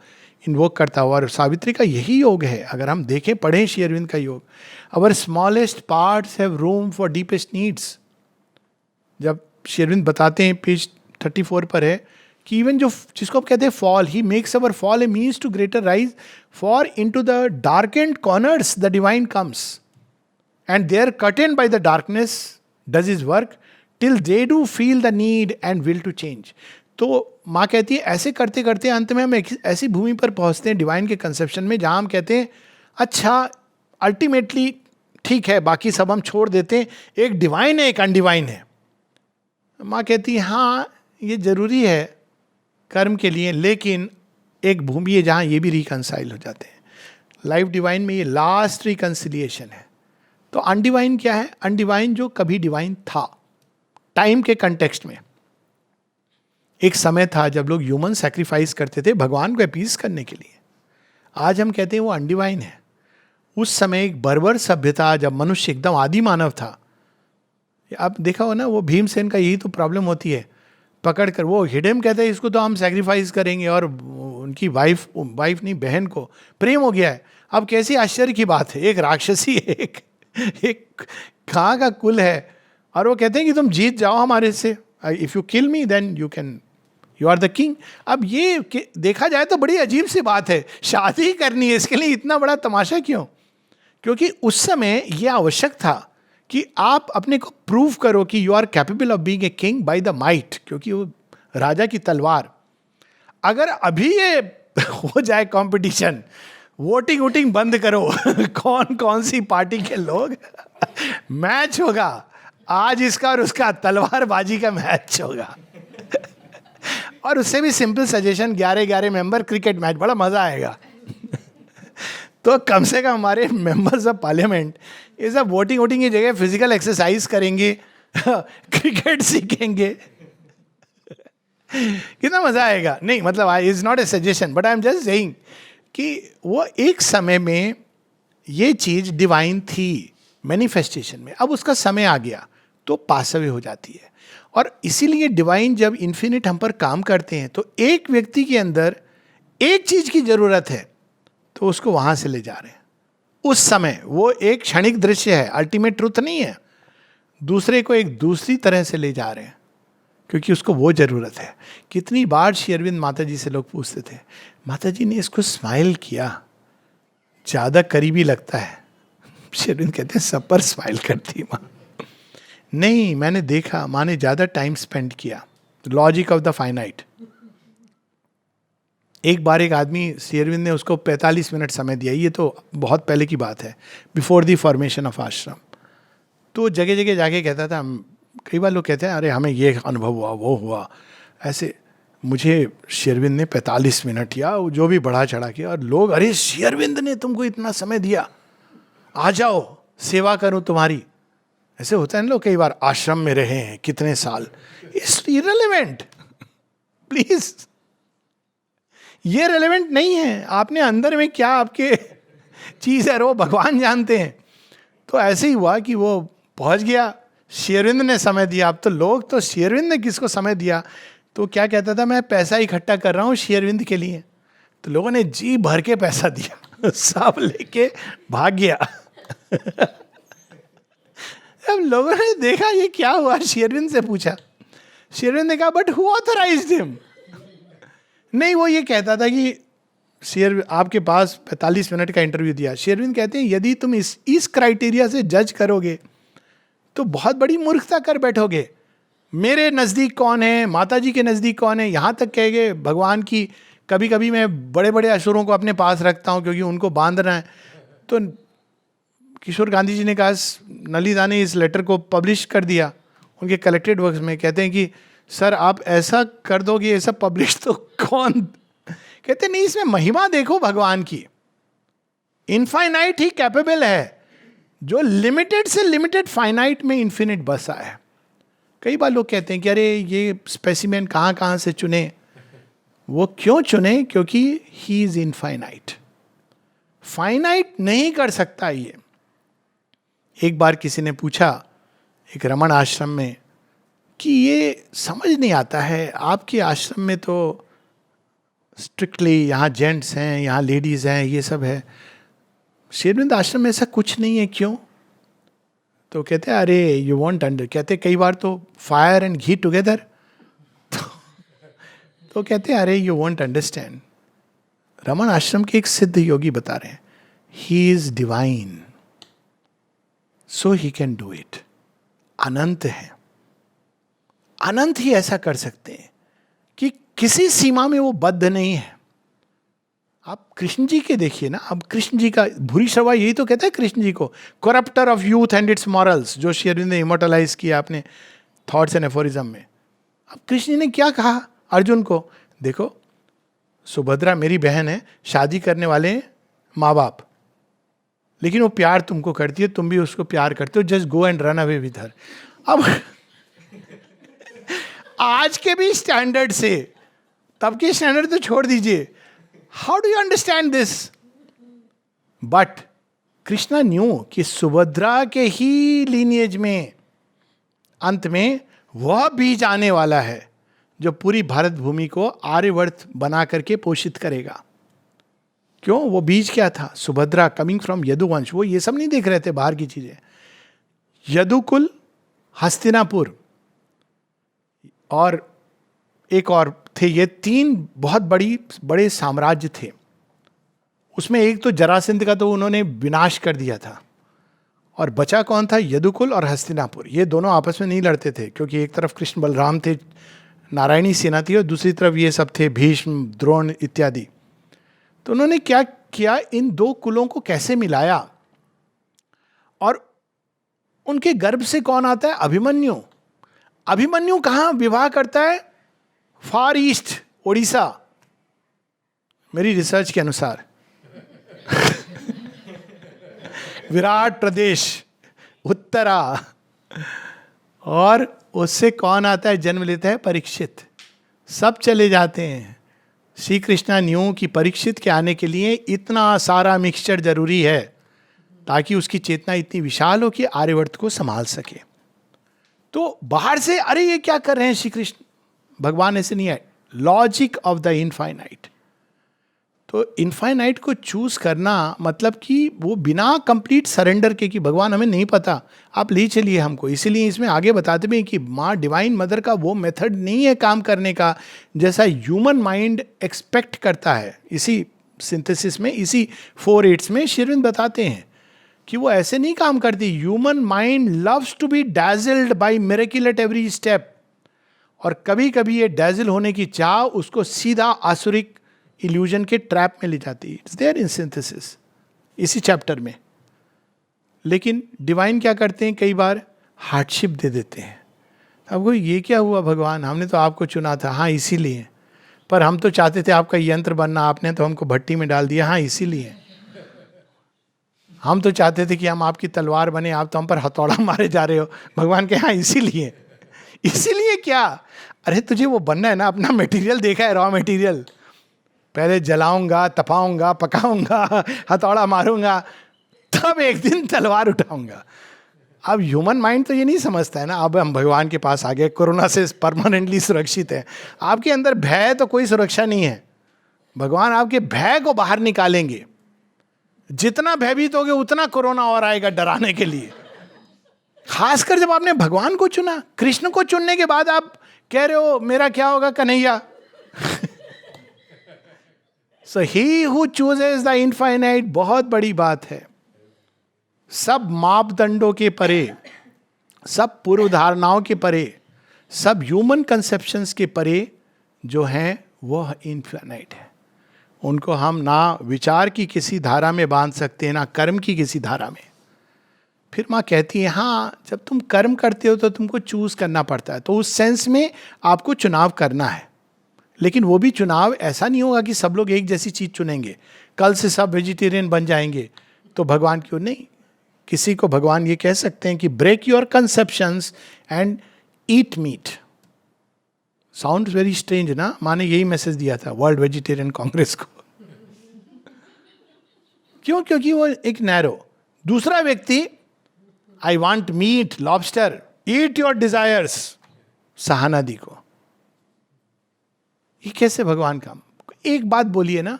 S1: इन्वोक करता हुआ। और सावित्री का यही योग है। अगर हम देखें, पढ़ें श्री अरविंद का योग, our smallest parts have room for deepest needs. जब श्री अरविंद बताते हैं, पेज 34 पर है, कि इवन जो जिसको आप कहते हैं fall, he makes our fall a means to greater rise, for into the dark and corners the divine comes and there curtain by the darkness does is work till they do feel the need and will to change. तो माँ कहती है ऐसे करते करते अंत में हम ऐसी भूमि पर पहुँचते हैं डिवाइन के कंसेप्शन में, जहाँ हम कहते हैं अच्छा अल्टीमेटली ठीक है, बाकी सब हम छोड़ देते हैं, एक डिवाइन है, एक अनडिवाइन है। माँ कहती है हाँ ये जरूरी है कर्म के लिए, लेकिन एक भूमि है जहाँ ये भी रिकंसाइल हो जाते हैं। लाइफ डिवाइन में ये लास्ट रिकंसिलिएशन है। तो अनडिवाइन क्या है? अनडिवाइन जो कभी डिवाइन था, टाइम के कंटेक्स्ट में। एक समय था जब लोग ह्यूमन सैक्रिफाइस करते थे भगवान को अपीज करने के लिए। आज हम कहते हैं वो अनडिवाइन है। उस समय एक बर्बर सभ्यता, जब मनुष्य एकदम आदि मानव था। आप देखा हो ना, वो भीमसेन का यही तो प्रॉब्लम होती है, पकड़ कर वो हिडेम कहते हैं इसको तो हम सैक्रिफाइस करेंगे, और उनकी वाइफ नहीं बहन को प्रेम हो गया है। अब कैसी आश्चर्य की बात है, एक राक्षसी है, एक कहाँ का कुल है, और वो कहते हैं कि तुम जीत जाओ हमारे से, if you kill me then you are the king. अब ये देखा जाए तो बड़ी अजीब सी बात है, शादी करनी है, इसके लिए इतना बड़ा तमाशा क्यों? क्योंकि उस समय ये आवश्यक था कि आप अपने को प्रूव करो कि you are capable of being a king by the might, क्योंकि वो राजा की तलवार। अगर अभी ये हो जाए कंपटीशन, वोटिंग बंद करो कौन कौन सी पार्टी के लोग मैच होगा, आज इसका और उसका तलवारबाजी का मैच होगा। और उससे भी simple suggestion, 11 member cricket match, बड़ा मजा आएगा। तो कम से कम हमारे मेंबर्स ऑफ पार्लियामेंट ये सब वोटिंग की जगह फिजिकल एक्सरसाइज करेंगे, क्रिकेट सीखेंगे, कितना मजा आएगा। नहीं मतलब, is not a suggestion but I am just saying कि वो एक समय में ये चीज डिवाइन थी मैनिफेस्टेशन में, अब उसका समय आ गया तो पास अवे हो जाती है। और इसीलिए डिवाइन जब इन्फिनिट हम पर काम करते हैं तो एक व्यक्ति के अंदर एक चीज की जरूरत है तो उसको वहां से ले जा रहे हैं उस समय। वो एक क्षणिक दृश्य है, अल्टीमेट ट्रुथ नहीं है। दूसरे को एक दूसरी तरह से ले जा रहे हैं क्योंकि उसको वो जरूरत है। कितनी बार श्री अरविंद माता जी से लोग पूछते थे, माता जी ने इसको स्माइल किया, ज्यादा करीबी लगता है। श्री अरविंद कहते हैं सब पर स्माइल करती माँ। नहीं, मैंने देखा माँ ने ज्यादा टाइम स्पेंड किया। Logic of the finite. एक बार एक आदमी, श्री अरविंद ने उसको 45 मिनट समय दिया, ये तो बहुत पहले की बात है, बिफोर द फॉर्मेशन ऑफ आश्रम। तो जगह जगह जाके कहता था, कई बार लोग कहते हैं अरे हमें ये अनुभव हुआ, वो हुआ, ऐसे। मुझे श्री अरविंद ने 45 मिनट या जो भी बढ़ा चढ़ा के, और लोग, अरे श्री अरविंद ने तुमको इतना समय दिया, आ जाओ सेवा करूं तुम्हारी। ऐसे होता है ना, लोग कई बार आश्रम में रहे हैं कितने साल। It's irrelevant, please. ये रेलेवेंट नहीं है। आपने अंदर में क्या आपके चीज है वो भगवान जानते हैं। तो ऐसे ही हुआ कि वो पहुंच गया, श्री अरविंद ने समय दिया। अब तो लोग, तो श्री अरविंद ने किसको समय दिया, तो क्या कहता था, मैं पैसा इकट्ठा कर रहा हूँ श्री अरविंद के लिए। तो लोगों ने जी भर के पैसा दिया, सब लेके भाग गया। अब लोगों ने देखा ये क्या हुआ, श्री अरविंद से पूछा। श्री अरविंद ने कहा, बट हु ऑथराइज्ड हिम। नहीं, वो ये कहता था कि श्री आपके पास 45 मिनट का इंटरव्यू दिया। श्री अरविंद कहते हैं यदि तुम इस क्राइटेरिया से जज करोगे तो बहुत बड़ी मूर्खता कर बैठोगे। मेरे नज़दीक कौन है, माता जी के नज़दीक कौन है, यहाँ तक कहेंगे भगवान की। कभी कभी मैं बड़े बड़े असुरों को अपने पास रखता हूँ क्योंकि उनको बांधना है। तो किशोर गांधी जी ने कहा, नलिदा ने इस लेटर को पब्लिश कर दिया उनके कलेक्टेड वर्क्स में। कहते हैं कि सर आप ऐसा कर दोगे, ये सब पब्लिश तो कौन। कहते नहीं, इसमें महिमा देखो भगवान की। इनफाइनाइट ही कैपेबल है, जो लिमिटेड से लिमिटेड फाइनाइट में इन्फिनिट बसा है। कई बार लोग कहते हैं कि अरे ये स्पेसिमेन कहाँ कहाँ से चुने। वो क्यों चुने, क्योंकि ही इज इनफाइनाइट। फाइनाइट नहीं कर सकता ये। एक बार किसी ने पूछा एक रमण आश्रम में कि ये समझ नहीं आता है, आपके आश्रम में तो स्ट्रिक्टली यहाँ जेंट्स हैं, यहाँ लेडीज हैं, ये सब है, श्री अरविंद आश्रम में ऐसा कुछ नहीं है, क्यों। तो कहते हैं अरे यू वॉन्ट अंडर, कहते कई बार तो फायर एंड घी टुगेदर। तो कहते हैं अरे यू वॉन्ट अंडरस्टैंड। रमन आश्रम के एक सिद्ध योगी बता रहे हैं, he is divine so he can do it. अनंत है, अनंत ही ऐसा कर सकते हैं कि किसी सीमा में वो बद्ध नहीं है। आप कृष्ण जी के देखिए ना, अब कृष्ण जी का भूरी श्रवा यही तो कहता है कृष्ण जी को, करप्टर of youth and it's morals, जो श्री अरविंद ने इमोर्टलाइज किया अपने थॉट्स एंड एफोरिज्म में। अब कृष्ण जी ने क्या कहा अर्जुन को, देखो सुभद्रा मेरी बहन है, शादी करने वाले माँ बाप, लेकिन वो प्यार तुमको करती है, तुम भी उसको प्यार करते हो, just go and run away with her. अब आज के भी स्टैंडर्ड से, तब के स्टैंडर्ड तो छोड़ दीजिए, how do you understand this. But Krishna new कि सुभद्रा के ही लीनिएज में अंत में वह बीज आने वाला है जो पूरी भारत भूमि को आर्यवर्त बना करके पोषित करेगा। क्यों, वो बीज क्या था, सुभद्रा कमिंग फ्रॉम यदुवंश। वो ये सब नहीं देख रहे थे बाहर की चीजें। यदुकुल, हस्तिनापुर और एक और थे, ये तीन बहुत बड़े साम्राज्य थे। उसमें एक तो जरासंध का तो उन्होंने विनाश कर दिया था, और बचा कौन था, यदुकुल और हस्तिनापुर। ये दोनों आपस में नहीं लड़ते थे क्योंकि एक तरफ कृष्ण बलराम थे, नारायणी सेना थी, और दूसरी तरफ ये सब थे भीष्म, द्रोण इत्यादि। तो उन्होंने क्या किया, इन दो कुलों को कैसे मिलाया, और उनके गर्भ से कौन आता है, अभिमन्यु। अभिमन्यु कहाँ विवाह करता है, फार ईस्ट, ओडिशा, मेरी रिसर्च के अनुसार। विराट प्रदेश, उत्तरा। और उससे कौन आता है, जन्म लेता है परीक्षित। सब चले जाते हैं। श्री कृष्णा न्यू कि परीक्षित के आने के लिए इतना सारा मिक्सचर जरूरी है, ताकि उसकी चेतना इतनी विशाल हो कि आर्यवर्त को संभाल सके। तो बाहर से अरे ये क्या कर रहे हैं श्री कृष्ण, भगवान ऐसे नहीं है। Logic of the infinite. तो इनफाइनाइट को चूज करना मतलब कि वो बिना कंप्लीट सरेंडर के कि भगवान हमें नहीं पता, आप ले चलिए हमको। इसीलिए इसमें आगे बताते भी हैं कि माँ डिवाइन मदर का वो मेथड नहीं है काम करने का जैसा ह्यूमन माइंड एक्सपेक्ट करता है। इसी सिंथेसिस में, इसी 4/8 में शेरविंद बताते हैं कि वो ऐसे नहीं काम करती। Human mind loves to be dazzled by miracle at every step, और कभी कभी ये डैजल होने की चाह उसको सीधा आसुरिक इल्यूजन के ट्रैप में ले जाती है। इट्स देयर इन सिंथेसिस, इसी चैप्टर में। लेकिन डिवाइन क्या करते हैं, कई बार हार्डशिप दे देते हैं। अब वो ये क्या हुआ भगवान, हमने तो आपको चुना था, हाँ इसीलिए, पर हम तो चाहते थे आपका यंत्र बनना, आपने तो हमको भट्टी में डाल दिया, हाँ इसीलिए। हम तो चाहते थे कि हम आपकी तलवार बने, आप तो हम पर हथौड़ा मारे जा रहे हो। भगवान के हाँ इसीलिए। इसीलिए क्या, अरे तुझे वो बनना है ना, अपना मटेरियल देखा है, रॉ मटेरियल, पहले जलाऊंगा, तपाऊंगा, पकाऊंगा, हथौड़ा मारूंगा, तब एक दिन तलवार उठाऊंगा। अब ह्यूमन माइंड तो ये नहीं समझता है ना। अब हम भगवान के पास आ गए, कोरोना से परमानेंटली सुरक्षित है। आपके अंदर भय तो कोई सुरक्षा नहीं है। भगवान आपके भय को बाहर निकालेंगे। जितना भयभीत होगे उतना कोरोना और आएगा डराने के लिए। खासकर जब आपने भगवान को चुना, कृष्ण को चुनने के बाद आप कह रहे हो मेरा क्या होगा Kanhaiya. So he who chooses the infinite, बहुत बड़ी बात है। सब मापदंडों के परे, सब पूर्व धारणाओं के परे, सब ह्यूमन कंसेप्शंस के परे जो हैं वह इनफाइनाइट है। उनको हम ना विचार की किसी धारा में बांध सकते हैं, ना कर्म की किसी धारा में। फिर माँ कहती है हाँ जब तुम कर्म करते हो तो तुमको चूज करना पड़ता है, तो उस सेंस में आपको चुनाव करना है। लेकिन वो भी चुनाव ऐसा नहीं होगा कि सब लोग एक जैसी चीज चुनेंगे, कल से सब वेजिटेरियन बन जाएंगे तो भगवान क्यों नहीं। किसी को भगवान ये कह सकते हैं कि break your conceptions and eat meat. Sound very strange ना, माँ ने यही मैसेज दिया था वर्ल्ड वेजिटेरियन कांग्रेस को। क्यों, क्योंकि वो एक नैरो। दूसरा व्यक्ति I want meat, lobster, eat your desires, सहानादी को। ये कैसे भगवान का। एक बात बोलिए ना,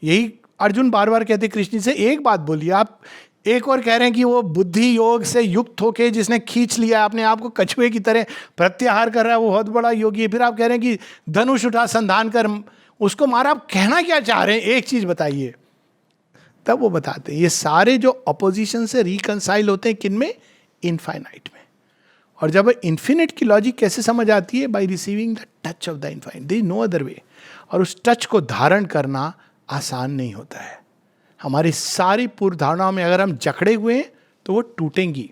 S1: यही अर्जुन बार बार कहते कृष्ण से, एक बात बोलिए। आप एक और कह रहे हैं कि वो बुद्धि योग से युक्त होके जिसने खींच लिया अपने आप को कछुए की तरह प्रत्याहार कर रहा है, वो बहुत बड़ा योगी है। फिर आप कह रहे हैं कि धनुष उठा संधान कर उसको मारा। आप कहना क्या चाह रहे हैं, एक चीज बताइए। तब वो बताते हैं। ये सारे जो अपोजिशन से रिकंसाइल होते हैं किन में, इनफाइनाइट में। और जब इन्फिनिट की लॉजिक कैसे समझ आती है, by receiving the touch of the infinite, there is no other way. और उस टच को धारण करना आसान नहीं होता है। हमारी सारी पूर्व धारणाओं में अगर हम जकड़े हुए हैं तो वो टूटेंगी।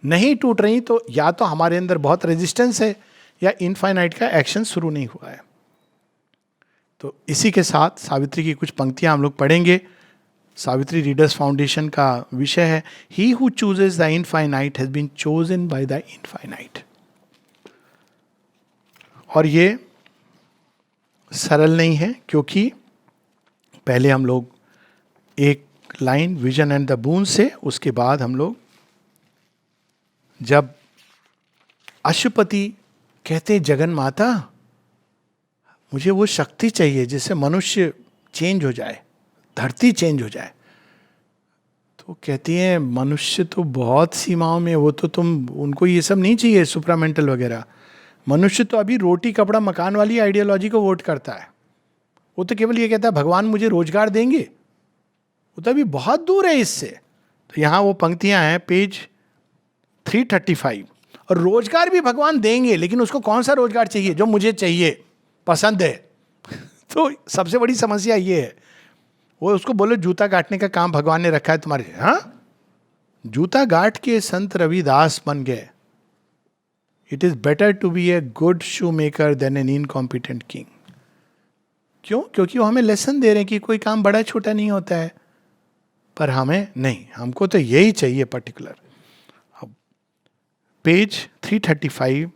S1: नहीं टूट रही तो या तो हमारे अंदर बहुत रेजिस्टेंस है या इनफाइनाइट का एक्शन शुरू नहीं हुआ है। तो इसी के साथ सावित्री की कुछ पंक्तियां हम लोग पढ़ेंगे। सावित्री रीडर्स फाउंडेशन का विषय है ही who chooses the infinite has been chosen by the infinite. और ये सरल नहीं है, क्योंकि पहले हम लोग एक line vision and the boon से, उसके बाद हम लोग जब अशुपति कहते हैं जगन माता मुझे वो शक्ति चाहिए जिससे मनुष्य चेंज हो जाए, धरती चेंज हो जाए, तो कहती हैं मनुष्य तो बहुत सीमाओं में, वो तो तुम उनको ये सब नहीं चाहिए सुप्रामेंटल वगैरह। मनुष्य तो अभी रोटी कपड़ा मकान वाली आइडियोलॉजी को वोट करता है। वो तो केवल ये कहता है भगवान मुझे रोजगार देंगे, वो तो अभी बहुत दूर है इससे। तो यहाँ वो पंक्तियां हैं पेज 335। और रोजगार भी भगवान देंगे, लेकिन उसको कौन सा रोजगार चाहिए, जो मुझे चाहिए, पसंद है। तो सबसे बड़ी समस्या ये है। वो उसको बोलो जूता काटने का काम भगवान ने रखा है तुम्हारे, हाँ जूता गांठ के संत रविदास बन गए। It is better to be a good shoemaker than an incompetent king. क्यों? क्योंकि वो हमें लेसन दे रहे हैं कि कोई काम बड़ा छोटा नहीं होता है। पर हमें नहीं, हमको तो यही चाहिए पर्टिकुलर। अब page 335,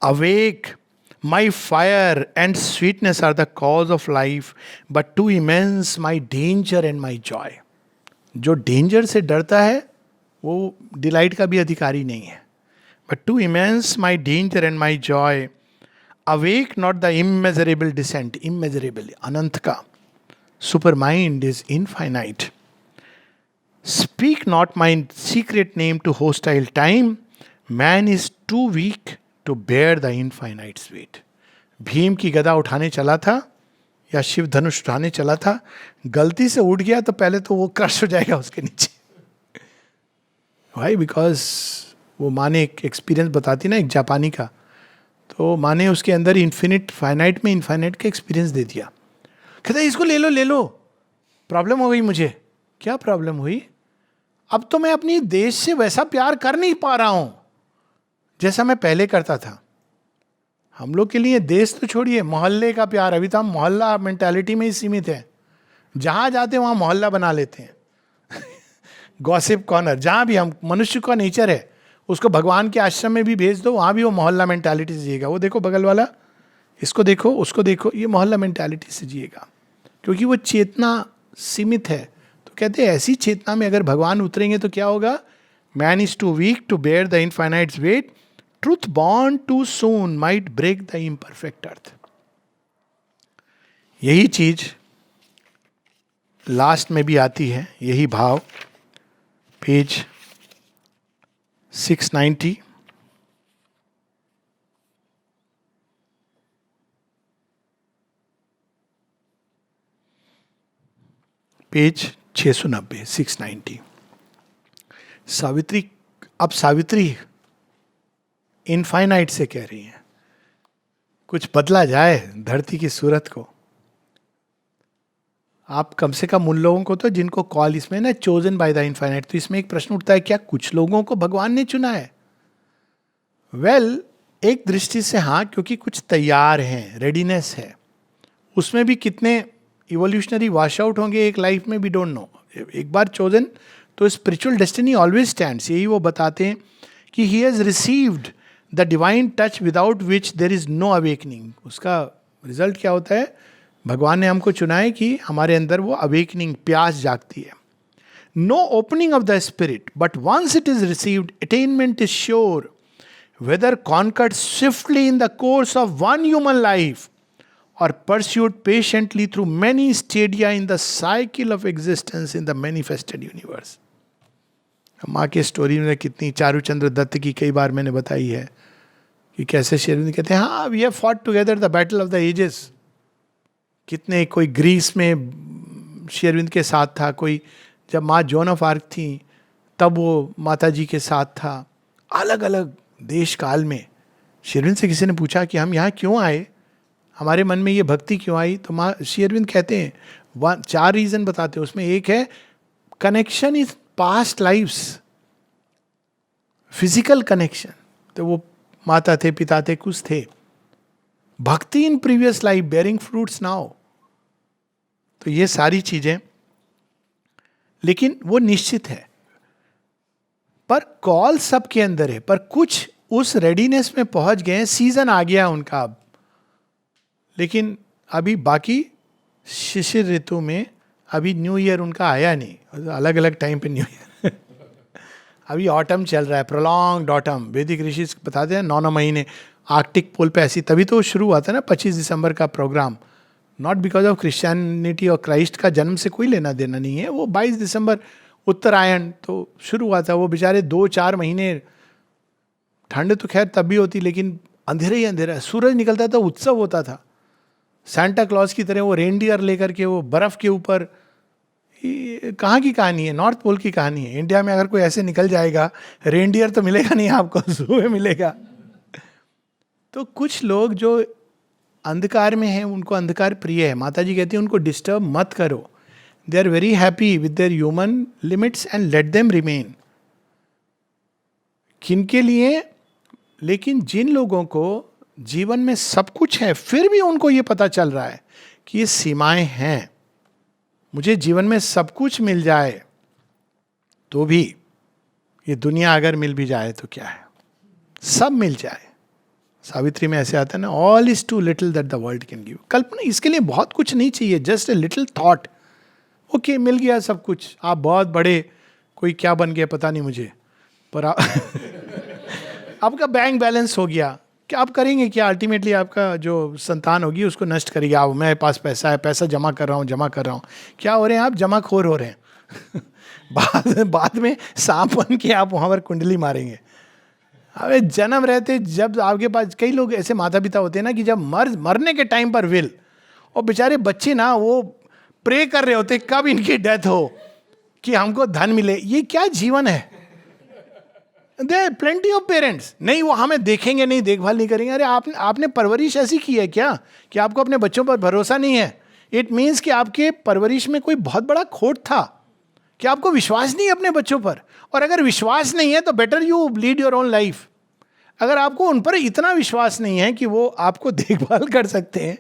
S1: awake my fire and sweetness are the cause of life, but too immense my danger and my joy. जो डेंजर से डरता है वो डिलाइट का भी अधिकारी नहीं है. But to immense my danger and my joy awake not the immeasurable descent. Immeasurable अनंत का. Super mind is infinite. Speak not my secret name to hostile time. Man is too weak to bear the infinite sweet. Bhima की गदा उठाने चला था या शिव धनुष उठाने चला था, गलती से उठ गया तो पहले तो वो क्रश हो जाएगा उसके नीचे. वाई? बिकॉज वो माँ ने एक एक्सपीरियंस बताती ना एक जापानी का, तो माँ ने उसके अंदर इन्फिनिट फाइनाइट में इन्फाइनाइट का एक्सपीरियंस दे दिया. कहता इसको ले लो. प्रॉब्लम हो गई मुझे. क्या प्रॉब्लम हुई? अब तो मैं अपनी देश से वैसा प्यार कर नहीं पा रहा हूं जैसा मैं पहले करता था. हम लोग के लिए देश तो छोड़िए, मोहल्ले का प्यार, अभी तो हम मोहल्ला मेंटालिटी में ही सीमित है. जहां जाते हैं वहां मोहल्ला बना लेते हैं. गॉसिप कॉर्नर, जहां भी हम, मनुष्य का नेचर है, उसको भगवान के आश्रम में भी भेज दो, वहां भी वो मोहल्ला मेंटालिटी से जिएगा. वो देखो बगल वाला, इसको देखो, उसको देखो, ये मोहल्ला मेंटालिटी से जिएगा, क्योंकि वो चेतना सीमित है. तो कहते हैं ऐसी चेतना में अगर भगवान उतरेंगे तो क्या होगा? Man is too weak to bear the infinite weight. Truth born too soon might break the imperfect earth. यही चीज लास्ट में भी आती है, यही भाव, पेज 690. पेज 690, 690. सावित्री, अब सावित्री इनफाइनाइट से कह रही है कुछ बदला जाए धरती की सूरत को. आप कम से कम उन लोगों को, तो जिनको कॉल इसमें ना चोजन बाय द इनफाइनाइट, तो इसमें एक प्रश्न उठता है, क्या कुछ लोगों को भगवान ने चुना है? वेल, एक दृष्टि से हाँ, क्योंकि कुछ तैयार हैं, रेडीनेस है. उसमें भी कितने इवोल्यूशनरी वॉश आउट होंगे एक लाइफ में, वी डोंट नो. एक बार चोजन तो स्पिरिचुअल डेस्टिनी ऑलवेज स्टैंड्स. यही वो बताते हैं कि he has received the divine touch without which there is no awakening. उसका रिजल्ट क्या होता है? भगवान ने हमको चुना है कि हमारे अंदर वो अवेकनिंग, प्यास जागती है. No opening of the spirit, but once it is received attainment is sure, whether conquered swiftly in the course of one human life or pursued patiently through many stadia in the cycle of existence in the manifested universe. माँ के story में कितनी, चारुचंद्र दत्त की कई बार मैंने बताई है कि कैसे शेरविंद कहते हैं हाँ, we have fought together the battle of the ages. कितने, कोई ग्रीस में शेरविंद के साथ था, कोई जब माँ जॉन ऑफ आर्क थी तब वो माता जी के साथ था. अलग अलग देश काल में शेरविंद से किसी ने पूछा कि हम यहाँ क्यों आए, हमारे मन में ये भक्ति क्यों आई? तो माँ श्री अरविंद कहते हैं 4 रीजन बताते हैं. उसमें एक है connection is past lifes, physical connection. तो वो माता थे, पिता थे, कुछ थे. Bhakti in previous life bearing fruits now. तो ये सारी चीजें, लेकिन वो निश्चित है. पर कॉल सबके अंदर है, पर कुछ उस रेडीनेस में पहुंच गए, सीजन आ गया उनका अब. लेकिन अभी बाकी शिशिर ऋतु में अभी न्यू ईयर उनका आया नहीं, अलग अलग टाइम पे न्यू ईयर. अभी ऑटम चल रहा है, प्रोलॉन्ग्ड ऑटम. वैदिक ऋषि बताते हैं 9 महीने आर्कटिक पोल पे ऐसी, तभी तो शुरू हुआ था ना 25 दिसंबर का program. Not because of Christianity और क्राइस्ट का जन्म से कोई लेना देना नहीं है. वो 22 दिसंबर उत्तरायण तो शुरू हुआ था. वो बेचारे 2-4 महीने, ठंड तो खैर तब भी होती, लेकिन अंधेरे ही अंधेरा, सूरज निकलता था, उत्सव होता था. सैंटा क्लॉज की तरह वो रेनडियर लेकर के वो बर्फ के ऊपर. कहाँ की कहानी है? नॉर्थ पोल की कहानी है. इंडिया में अगर कोई ऐसे निकल जाएगा, रेनडियर तो मिलेगा नहीं आपको, सुबह मिलेगा. तो कुछ लोग जो अंधकार में हैं, उनको अंधकार प्रिय है. माता जी कहती है उनको डिस्टर्ब मत करो. They are very happy with their human limits and let them remain. किनके लिए? लेकिन जिन लोगों को जीवन में सब कुछ है, फिर भी उनको ये पता चल रहा है कि ये सीमाएं हैं, मुझे जीवन में सब कुछ मिल जाए तो भी, ये दुनिया अगर मिल भी जाए तो क्या है, सब मिल जाए. सावित्री में ऐसे आता है ना, all is too little that the world can give. कल्पना, इसके लिए बहुत कुछ नहीं चाहिए, just a little thought. Okay मिल गया सब कुछ, आप बहुत बड़े कोई क्या बन गया पता नहीं मुझे, पर आपका बैंक बैलेंस हो गया, क्या आप करेंगे क्या? अल्टीमेटली आपका जो संतान होगी उसको नष्ट करेगी। आप, मेरे पास पैसा है, पैसा जमा कर रहा हूँ, क्या हो रहे हैं आप? जमाखोर हो रहे हैं। बाद में सांप बन के आप वहाँ पर कुंडली मारेंगे। अबे जन्म रहते जब आपके पास, कई लोग ऐसे माता पिता होते हैं ना कि जब मरने के टाइम पर विल, और बेचारे बच्चे ना वो प्रे कर रहे होते कब इनकी डेथ हो कि हमको धन मिले। ये क्या जीवन है? देयर प्लेंटी ऑफ पेरेंट्स, नहीं वो हमें देखेंगे नहीं, देखभाल नहीं करेंगे। अरे आपने परवरिश ऐसी की है क्या कि आपको अपने बच्चों पर भरोसा नहीं है? इट मीन्स कि आपके परवरिश में कोई बहुत बड़ा खोट था, कि आपको विश्वास नहीं है अपने बच्चों पर। और अगर विश्वास नहीं है तो better you lead your own life. अगर आपको उन पर इतना विश्वास नहीं है कि वो आपको देखभाल कर सकते हैं,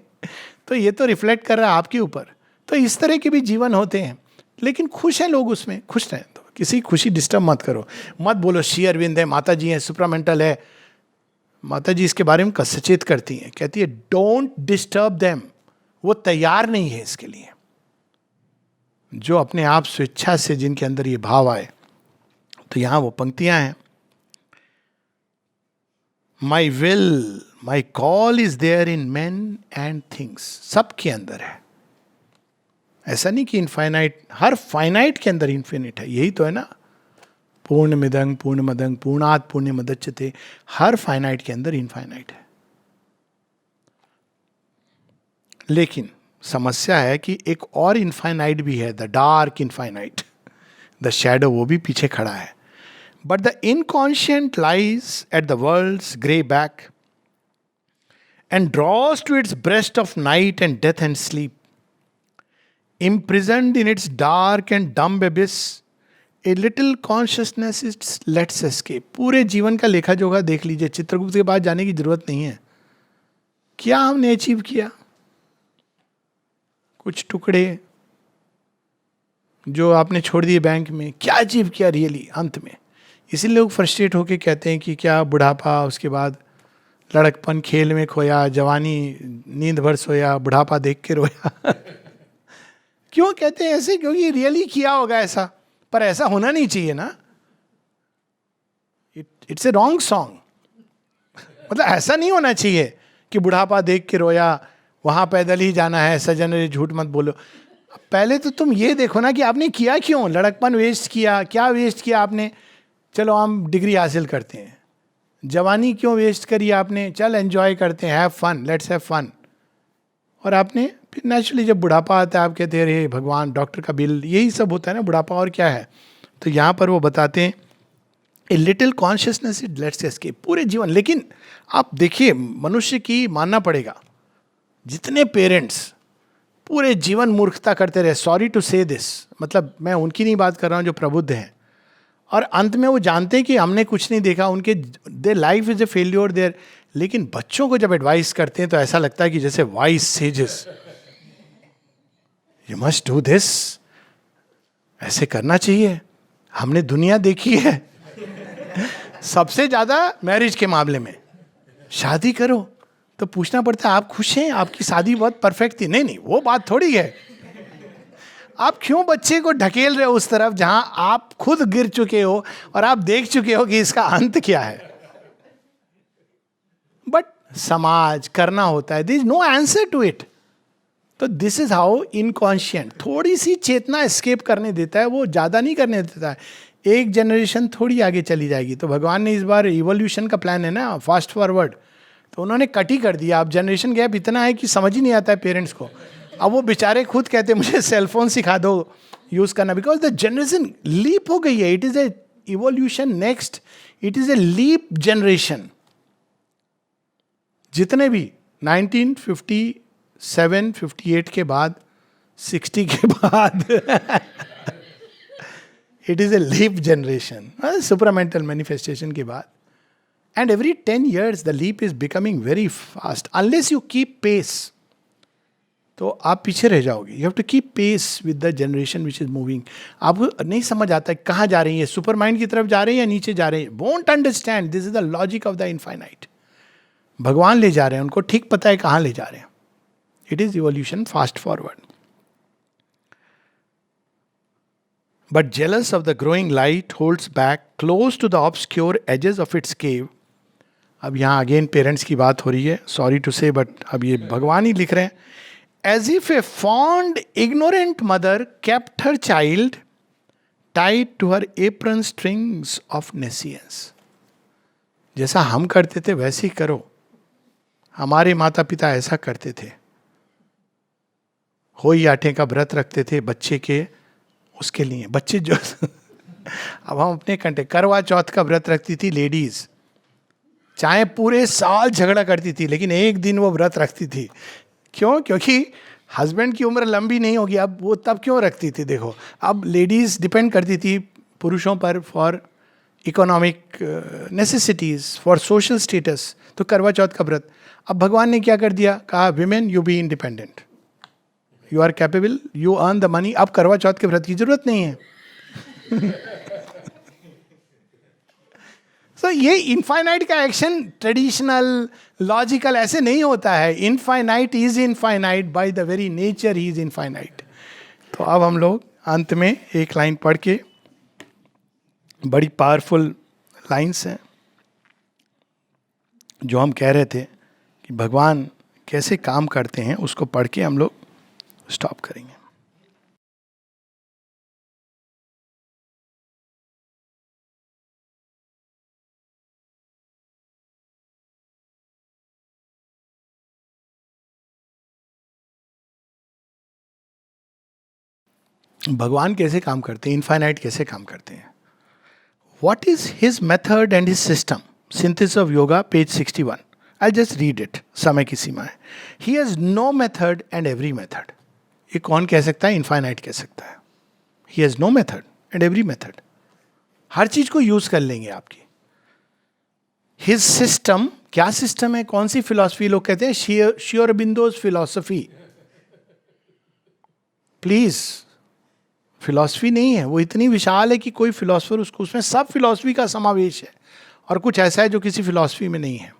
S1: तो ये तो रिफ्लेक्ट कर रहा है आपके ऊपर। तो इस तरह के भी जीवन होते हैं, लेकिन खुश हैं लोग उसमें, खुश रहें। तो किसी खुशी डिस्टर्ब मत करो, मत बोलो श्री अरविंद है, माता जी हैं, सुप्रामेंटल है। माता जी इसके बारे में सचेत करती हैं, कहती है डोंट डिस्टर्ब देम, वो तैयार नहीं है इसके लिए। जो अपने आप स्वेच्छा से जिनके अंदर ये भाव आए। तो यहां वो पंक्तियां हैं, my will my call is there in man and things, सबके अंदर है। ऐसा नहीं कि इनफाइनाइट, हर फाइनाइट के अंदर इन्फिनिट है, यही तो है ना। पूर्ण मिदंग पूर्ण मदंग पूर्णात पूर्ण मदच्यते, हर फाइनाइट के अंदर इनफाइनाइट है। लेकिन समस्या है कि एक और इनफाइनाइट भी है, the dark infinite, the shadow, वो भी पीछे खड़ा है। But the inconscient lies at the world's grey back and draws to its breast of night and death and sleep, imprisoned in its dark and dumb abyss, a little consciousness it lets escape। पूरे जीवन का लेखा जोखा देख लीजिए, चित्रगुप्त के पास जाने की जरूरत नहीं है। क्या हमने अचीव किया? कुछ टुकड़े जो आपने छोड़ दिए बैंक में, क्या अचीव किया रियली अंत में? इसीलिए लोग फ्रस्ट्रेट होके कहते हैं कि क्या बुढ़ापा, उसके बाद लड़कपन खेल में खोया, जवानी नींद भर सोया, बुढ़ापा देख के रोया। क्यों कहते हैं ऐसे? क्योंकि रियली किया होगा ऐसा, पर ऐसा होना नहीं चाहिए ना। It's a wrong song. मतलब ऐसा नहीं होना चाहिए कि बुढ़ापा देख के रोया, वहां पैदल ही जाना है, सजन रे झूठ मत बोलो। पहले तो तुम ये देखो ना कि आपने किया क्यों। लड़कपन वेस्ट किया, क्या वेस्ट किया आपने? चलो हम डिग्री हासिल करते हैं। जवानी क्यों वेस्ट करी आपने? चल एंजॉय करते हैं, have fun, let's have fun. और आपने फिर नेचुरली जब बुढ़ापा आता है आप कहते हैं अरे भगवान, डॉक्टर का बिल, यही सब होता है ना बुढ़ापा, और क्या है। तो यहाँ पर वो बताते हैं a little consciousness it let's escape, पूरे जीवन। लेकिन आप देखिए, मनुष्य की मानना पड़ेगा, जितने पेरेंट्स पूरे जीवन मूर्खता करते रहे, सॉरी टू से दिस, मतलब मैं उनकी नहीं बात कर रहा हूँ जो प्रबुद्ध हैं, और अंत में वो जानते हैं कि हमने कुछ नहीं देखा, उनके their life is a failure there. लेकिन बच्चों को जब एडवाइस करते हैं तो ऐसा लगता है कि जैसे wise sages, you must do this, ऐसे करना चाहिए, हमने दुनिया देखी है। सबसे ज्यादा मैरिज के मामले में, शादी करो तो पूछना पड़ता है आप खुश हैं, आपकी शादी बहुत परफेक्ट थी। नहीं नहीं, वो बात थोड़ी है। आप क्यों बच्चे को ढकेल रहे हो उस तरफ जहां आप खुद गिर चुके हो और आप देख चुके हो कि इसका अंत क्या है। बट समाज करना होता है, this no answer to it. तो दिस इज हाउ इनकॉन्शियंट थोड़ी सी चेतना एस्केप करने देता है, वो ज्यादा नहीं करने देता है। एक जनरेशन थोड़ी आगे चली जाएगी। तो भगवान ने इस बार इवोल्यूशन का प्लान है ना, फास्ट फॉरवर्ड, तो उन्होंने कट ही कर दिया। अब जनरेशन गैप इतना है कि समझ ही नहीं आता है पेरेंट्स को। अब वो बेचारे खुद कहते हैं मुझे सेलफोन सिखा दो यूज करना, बिकॉज द जनरेशन लीप हो गई है। It is a evolution next, it is a leap generation. जितने भी 1957, 58 के बाद, 60 के बाद, it is a leap generation, supramental manifestation के बाद। And every 10 years the leap is becoming very fast, unless you keep pace. तो आप पीछे रह जाओगे। You have to keep pace with the generation which is moving. आपको नहीं समझ आता है कहाँ जा रही है, सुपर माइंड की तरफ जा रहे हैं या नीचे जा रहे हैं। Won't understand, this is the logic of the infinite. भगवान ले जा रहे हैं, उनको ठीक पता है कहाँ ले जा रहे हैं। It is evolution fast forward. but jealous of the growing light holds back close to the obscure edges of its cave. अब यहाँ अगेन पेरेंट्स की बात हो रही है, सॉरी टू से, बट अब ये भगवान ही लिख रहे हैं. As if a fond ignorant mother kept her child tied to her apron strings of nescience. जैसा हम करते थे वैसे ही करो. हमारे माता पिता ऐसा करते थे. होई आटे का व्रत रखते थे बच्चे के, उसके लिए बच्चे जो अब हम अपने कंटे करवा चौथ का व्रत रखती थी लेडीज, चाहे पूरे साल झगड़ा करती थी लेकिन एक दिन वो व्रत रखती थी. क्यों? क्योंकि हस्बैंड की उम्र लंबी नहीं होगी. अब वो तब क्यों रखती थी? देखो, अब लेडीज डिपेंड करती थी पुरुषों पर for economic necessities, for social status. तो करवा चौथ का व्रत. अब भगवान ने क्या कर दिया? कहा women you be independent, you are capable, you earn the money. अब करवा चौथ के व्रत की जरूरत नहीं है. तो ये इनफाइनाइट का एक्शन ट्रेडिशनल लॉजिकल ऐसे नहीं होता है. Infinite is infinite by the very nature he is infinite. तो अब हम लोग अंत में एक लाइन पढ़ के, बड़ी पावरफुल लाइंस हैं जो हम कह रहे थे कि भगवान कैसे काम करते हैं, उसको पढ़ के हम लोग स्टॉप करेंगे. भगवान कैसे काम करते हैं, इनफाइनाइट कैसे काम करते हैं. What is his method and his system? Synthesis of yoga, page 61. I just read it, समय की सीमा है. He has no method and every method. ये कौन कह सकता है? इनफाइनाइट कह सकता है. He has no method and every method. हर चीज को यूज कर लेंगे आपकी. हिज सिस्टम, क्या सिस्टम है? कौन सी फिलॉसफी? लोग कहते हैं Shri Aurobindo's philosophy. Please, philosophy नहीं है वो. इतनी विशाल है कि कोई फिलॉसफर उसको, उसमें सब फिलॉसफी का समावेश है, और कुछ ऐसा है जो किसी फिलॉसफी में नहीं है.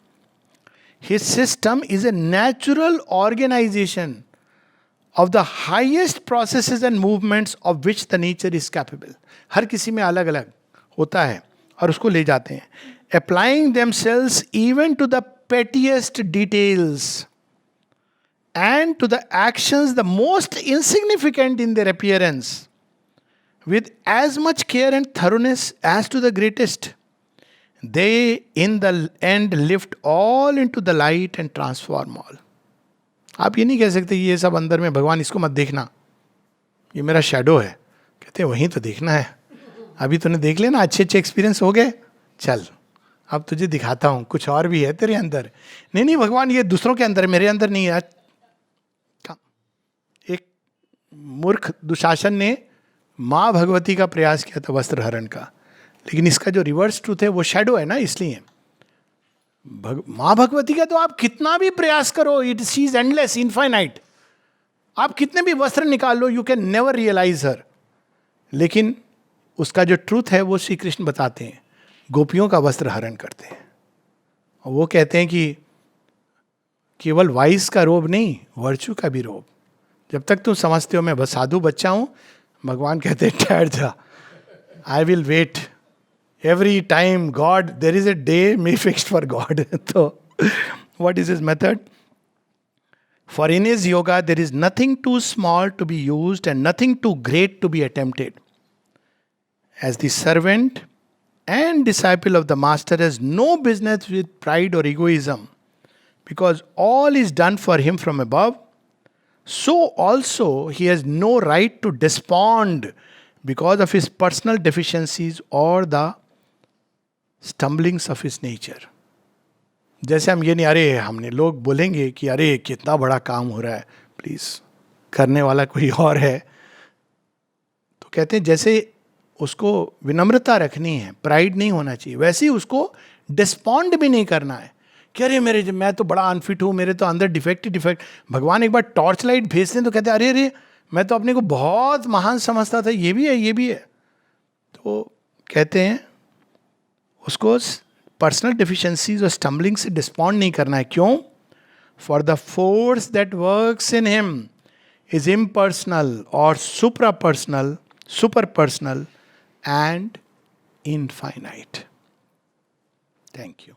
S1: His system is a natural organisation of the highest processes and movements of which the nature is capable. हर किसी में अलग अलग होता है और उसको ले जाते हैं. Applying themselves even to the pettiest details and to the actions the most insignificant in their appearance with as much care and thoroughness as to the greatest. They in the end lift all into the light and transform all. आप ये नहीं कह सकते ये सब अंदर में भगवान इसको मत देखना, ये मेरा शैडो है. कहते हैं वहीं तो देखना है. अभी तूने देख लेना, अच्छे अच्छे एक्सपीरियंस हो गए, चल अब तुझे दिखाता हूँ कुछ और भी है तेरे अंदर. नहीं नहीं भगवान ये दूसरों के अंदर, मेरे अंदर नहीं है. एक मूर्ख दुशासन ने माँ भगवती का प्रयास किया था वस्त्र हरण का, लेकिन इसका जो रिवर्स ट्रूथ है वो शैडो है ना. इसलिए माँ भगवती का तो आप कितना भी प्रयास करो, it she is endless, infinite. आप कितने भी वस्त्र निकाल लो, यू कैन नेवर रियलाइज हर. लेकिन उसका जो ट्रूथ है वो श्री कृष्ण बताते हैं. गोपियों का वस्त्र हरण करते हैं और वो कहते हैं कि केवल वाइस का रोब नहीं, वर्चू का भी रोब. जब तक तुम समझते हो मैं बस साधु बच्चा हूं, भगवान कहते हैं ठहर जा, I will wait. Every time God, there is a day me fixed for God. So, what is his method? For in his yoga, there is nothing too small to be used and nothing too great to be attempted. As the servant and disciple of the master has no business with pride or egoism, because all is done for him from above, so also he has no right to despond because of his personal deficiencies or the stumblings of his nature. जैसे हम ये नहीं, अरे हमने, लोग बोलेंगे कि अरे कितना बड़ा काम हो रहा है, प्लीज करने वाला कोई और है. तो कहते हैं जैसे उसको विनम्रता रखनी है, प्राइड नहीं होना चाहिए, वैसे ही उसको डिस्पॉन्ड भी नहीं करना है कि अरे मैं तो बड़ा अनफिट हूँ, मेरे तो अंदर डिफेक्ट. भगवान एक बार टॉर्च लाइट भेजते हैं तो कहते हैं अरे मैं तो अपने को बहुत महान समझता था, ये भी है. तो कहते हैं उसको पर्सनल डिफिशिएंसीज और स्टम्बलिंग से डिस्पॉन्ड नहीं करना है. क्यों? For the force that works in him is impersonal और supra personal super personal and infinite. Thank you.